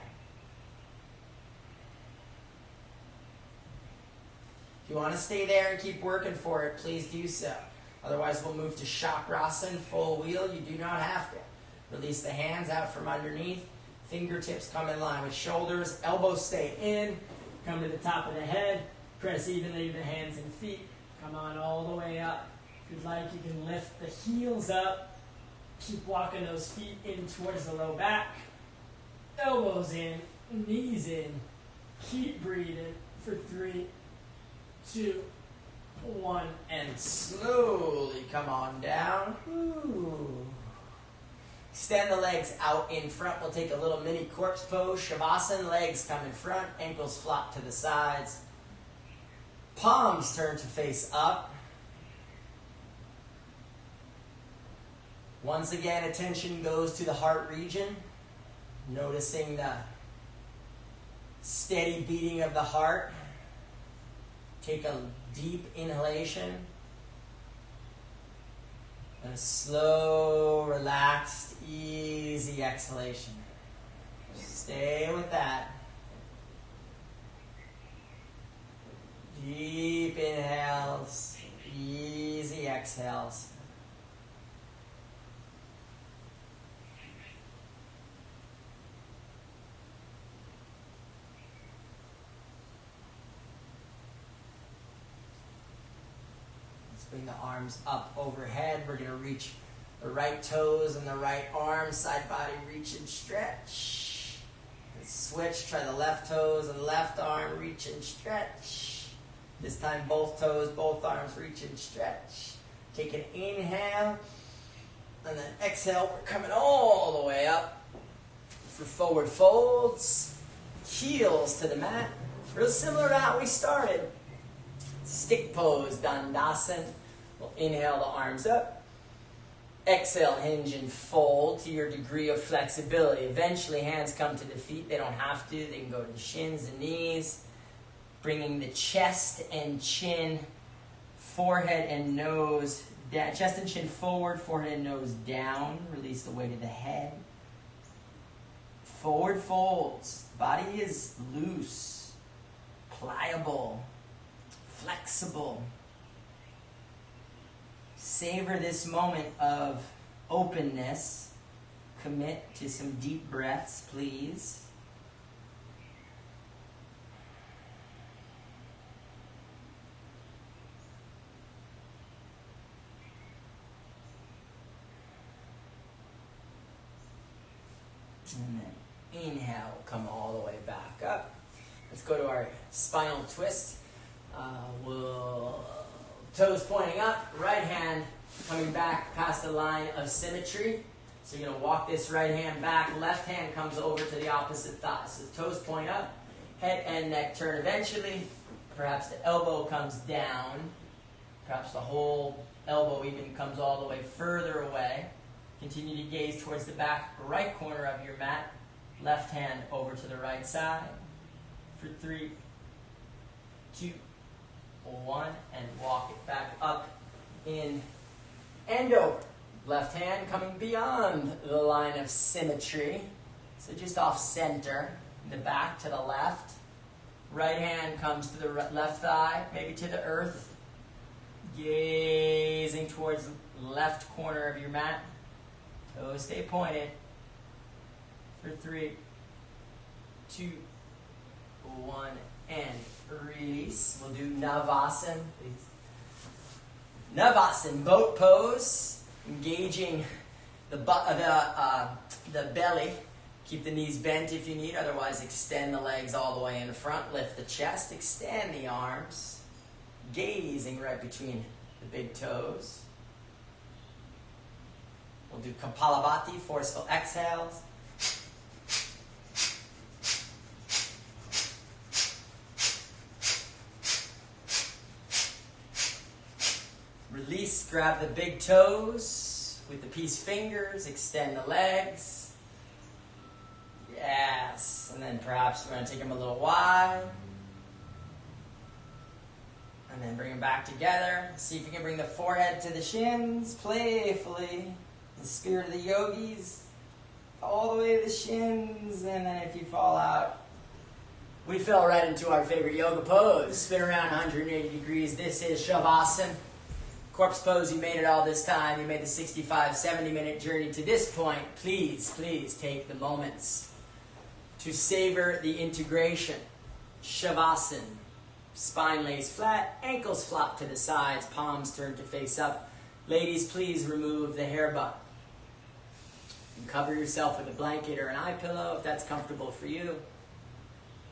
If you want to stay there and keep working for it, please do so. Otherwise, we'll move to Chakrasana, full wheel. You do not have to. Release the hands out from underneath. Fingertips come in line with shoulders. Elbows stay in. Come to the top of the head. Press evenly the hands and feet. Come on all the way up. If you'd like, you can lift the heels up. Keep walking those feet in towards the low back. Elbows in, knees in. Keep breathing for 3, 2, 1, and slowly come on down. Ooh. Extend the legs out in front. We'll take a little mini corpse pose. Shavasana, legs come in front, ankles flop to the sides. Palms turn to face up. Once again, attention goes to the heart region, noticing the steady beating of the heart. Take a deep inhalation and a slow, relaxed, easy exhalation. Stay with that. Deep inhales, easy exhales. Bring the arms up overhead. We're going to reach the right toes and the right arm. Side body reach and stretch. And switch. Try the left toes and left arm. Reach and stretch. This time both toes, both arms reach and stretch. Take an inhale. And then exhale. We're coming all the way up for forward folds. Heels to the mat. Real similar to how we started. Stick pose, Dandasana. We'll inhale the arms up. Exhale, hinge and fold to your degree of flexibility. Eventually, hands come to the feet. They don't have to. They can go to the shins, the knees. Bringing the chest and chin, forehead and nose down. Chest and chin forward, forehead and nose down. Release the weight of the head. Forward folds. Body is loose, pliable, flexible. Savor this moment of openness. Commit to some deep breaths, please. And then inhale, come all the way back up. Let's go to our spinal twist. We'll toes pointing up, right hand coming back past the line of symmetry. So you're going to walk this right hand back, left hand comes over to the opposite thigh. So toes point up, head and neck turn eventually. Perhaps the elbow comes down. Perhaps the whole elbow even comes all the way further away. Continue to gaze towards the back right corner of your mat. Left hand over to the right side. For 3, 2, 1, and walk it back up, in, and over. Left hand coming beyond the line of symmetry. So just off center, the back to the left. Right hand comes to the left thigh, maybe to the earth. Gazing towards the left corner of your mat. Toes stay pointed. For 3, 2, 1, and release. We'll do Navasana, please. Navasana, boat pose, engaging the belly. Keep the knees bent if you need, otherwise extend the legs all the way in the front. Lift the chest, extend the arms, gazing right between the big toes. We'll do Kapalabhati, forceful exhales. Release, grab the big toes with the peace fingers, extend the legs. Yes, and then perhaps we're going to take them a little wide. And then bring them back together. See if you can bring the forehead to the shins, playfully. The spirit of the yogis, all the way to the shins, and then if you fall out, we fell right into our favorite yoga pose. Spin around 180 degrees. This is Shavasana. Corpse pose, you made it all this time. You made the 65, 70-minute journey to this point. Please, please take the moments to savor the integration. Shavasana. Spine lays flat, ankles flop to the sides, palms turn to face up. Ladies, please remove the hair bun. You can cover yourself with a blanket or an eye pillow if that's comfortable for you.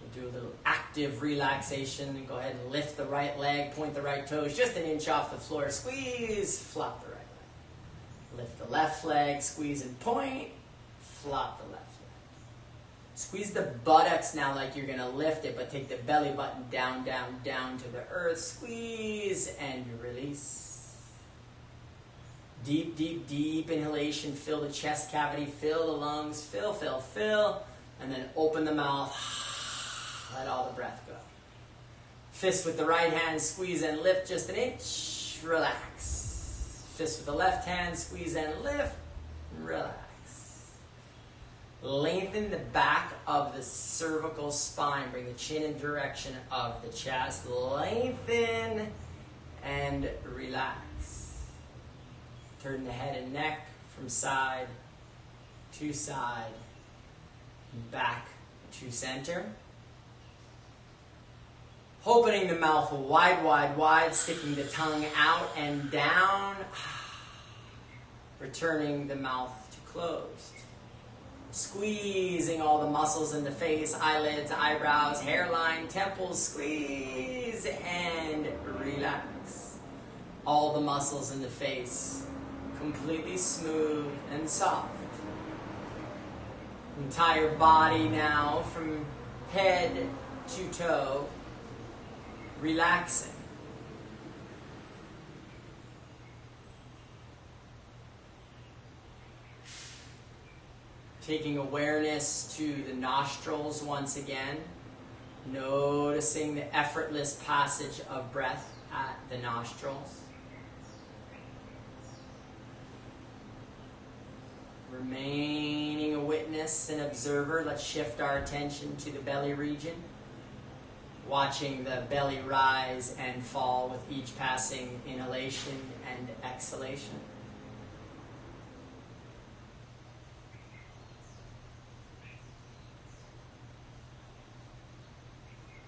We'll do a little active relaxation and go ahead and lift the right leg, point the right toes just an inch off the floor. Squeeze, flop the right leg. Lift the left leg, squeeze and point, flop the left leg. Squeeze the buttocks now like you're going to lift it, but take the belly button down, down, down to the earth. Squeeze and release. Deep, deep, deep inhalation. Fill the chest cavity. Fill the lungs. Fill, fill, fill. And then open the mouth. Let all the breath go. Fist with the right hand. Squeeze and lift just an inch. Relax. Fist with the left hand. Squeeze and lift. Relax. Lengthen the back of the cervical spine. Bring the chin in direction of the chest. Lengthen and relax. Turn the head and neck from side to side. Back to center. Opening the mouth wide, wide, wide. Sticking the tongue out and down. Returning the mouth to closed. Squeezing all the muscles in the face, eyelids, eyebrows, hairline, temples. Squeeze and relax. All the muscles in the face, completely smooth and soft. Entire body now from head to toe, relaxing. Taking awareness to the nostrils once again, noticing the effortless passage of breath at the nostrils. Remaining a witness and observer, let's shift our attention to the belly region, watching the belly rise and fall with each passing inhalation and exhalation.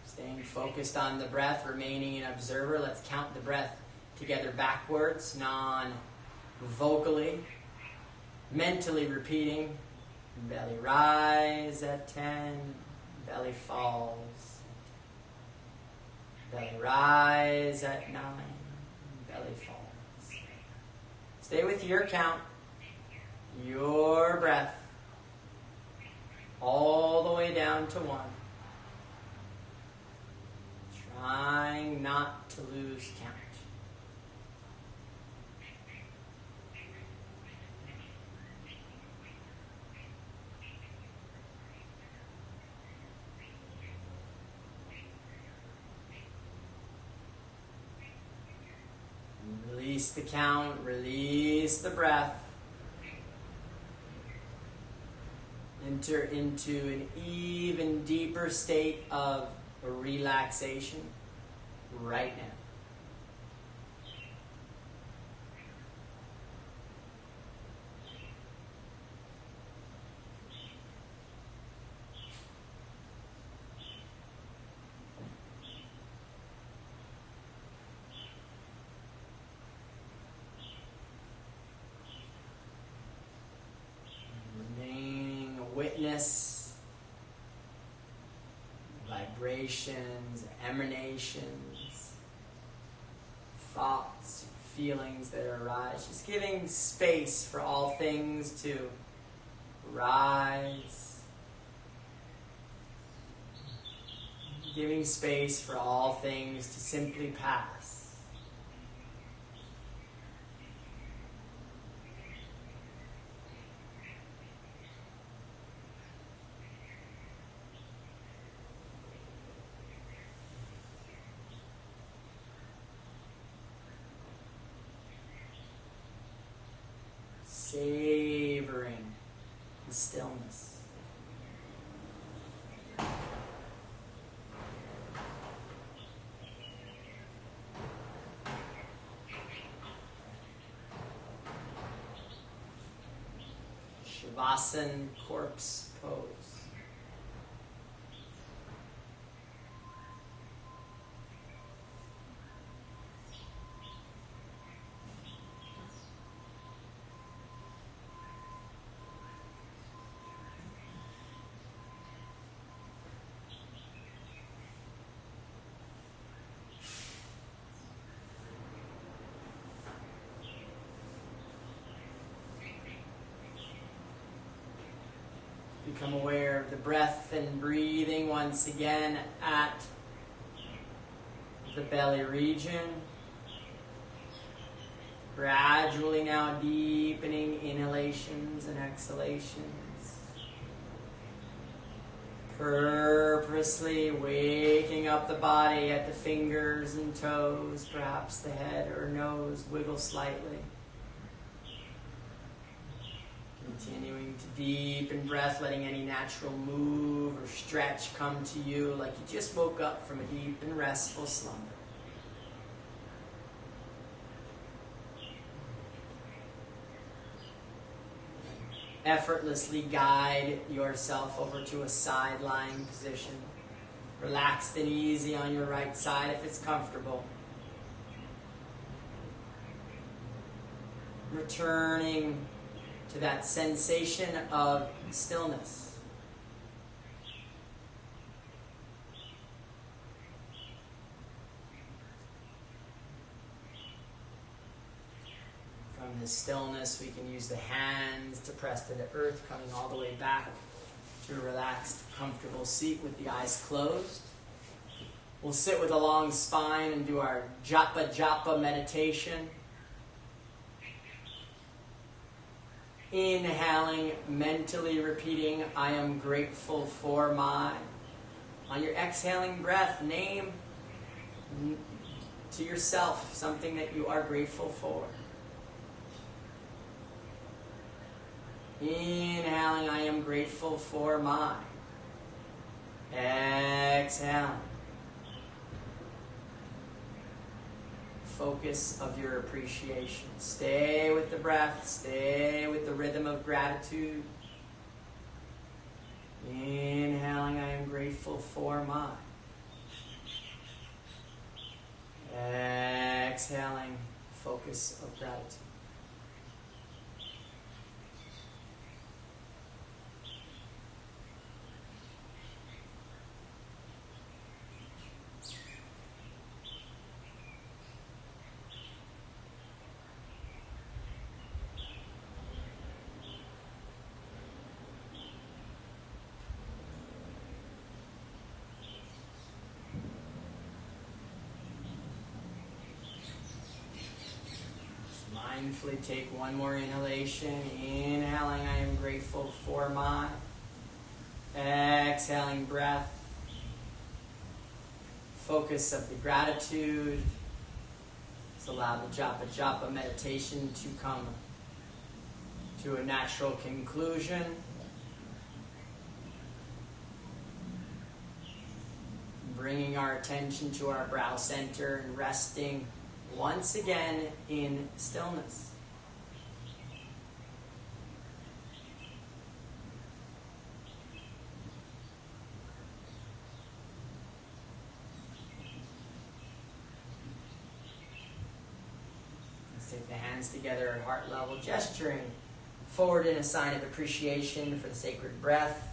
Staying focused on the breath, remaining an observer. Let's count the breath together backwards, non-vocally. Mentally repeating. Belly rise at 10. Belly falls. Belly rise at 9. Belly falls. Stay with your count. Your breath. All the way down to 1. Trying not to lose count. Release the count, release the breath. Enter into an even deeper state of relaxation right now. Remaining a witness, vibrations, emanations, thoughts, feelings that arise. Just giving space for all things to rise. Giving space for all things to simply pass. Savoring the stillness. Shavasana corpse pose. Become aware of the breath and breathing once again at the belly region. Gradually now deepening inhalations and exhalations. Purposely waking up the body at the fingers and toes, perhaps the head or nose wiggle slightly. Continuing to deepen breath, letting any natural move or stretch come to you like you just woke up from a deep and restful slumber. Effortlessly guide yourself over to a side lying position. Relaxed and easy on your right side if it's comfortable. Returning to that sensation of stillness. From the stillness, we can use the hands to press to the earth, coming all the way back to a relaxed, comfortable seat with the eyes closed. We'll sit with a long spine and do our japa meditation. Inhaling, mentally repeating, I am grateful for my. On your exhaling breath, name to yourself something that you are grateful for. Inhaling, I am grateful for my. Exhaling. Focus of your appreciation. Stay with the breath. Stay with the rhythm of gratitude. Inhaling, I am grateful for my. Exhaling, focus of gratitude. Mindfully take one more inhalation. Inhaling, I am grateful for my. Exhaling breath. Focus of the gratitude. Let's allow the japa meditation to come to a natural conclusion. Bringing our attention to our brow center and resting once again in stillness. Let's take the hands together at heart level, gesturing forward in a sign of appreciation for the sacred breath,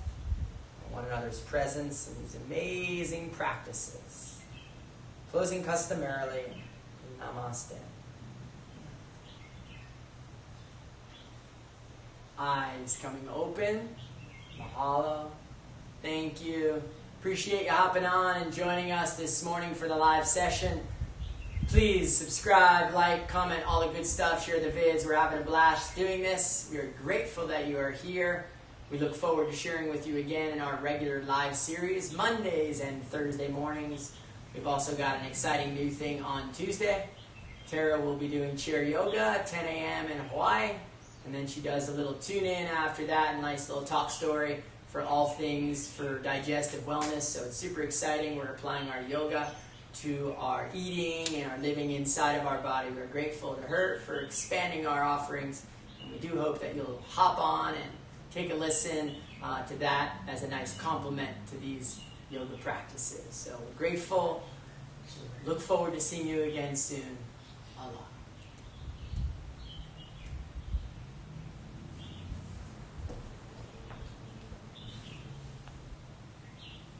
one another's presence, and these amazing practices. Closing customarily, Namaste. Eyes coming open. Mahalo. Thank you. Appreciate you hopping on and joining us this morning for the live session. Please subscribe, like, comment, all the good stuff. Share the vids. We're having a blast doing this. We are grateful that you are here. We look forward to sharing with you again in our regular live series, Mondays and Thursday mornings. We've also got an exciting new thing on Tuesday. Terra will be doing chair yoga at 10 a.m. in Hawaii. And then she does a little tune-in after that, a nice little talk story for all things for digestive wellness. So it's super exciting. We're applying our yoga to our eating and our living inside of our body. We're grateful to her for expanding our offerings. And we do hope that you'll hop on and take a listen to that as a nice complement to these yoga practices. So we're grateful. Look forward to seeing you again soon. Aloha.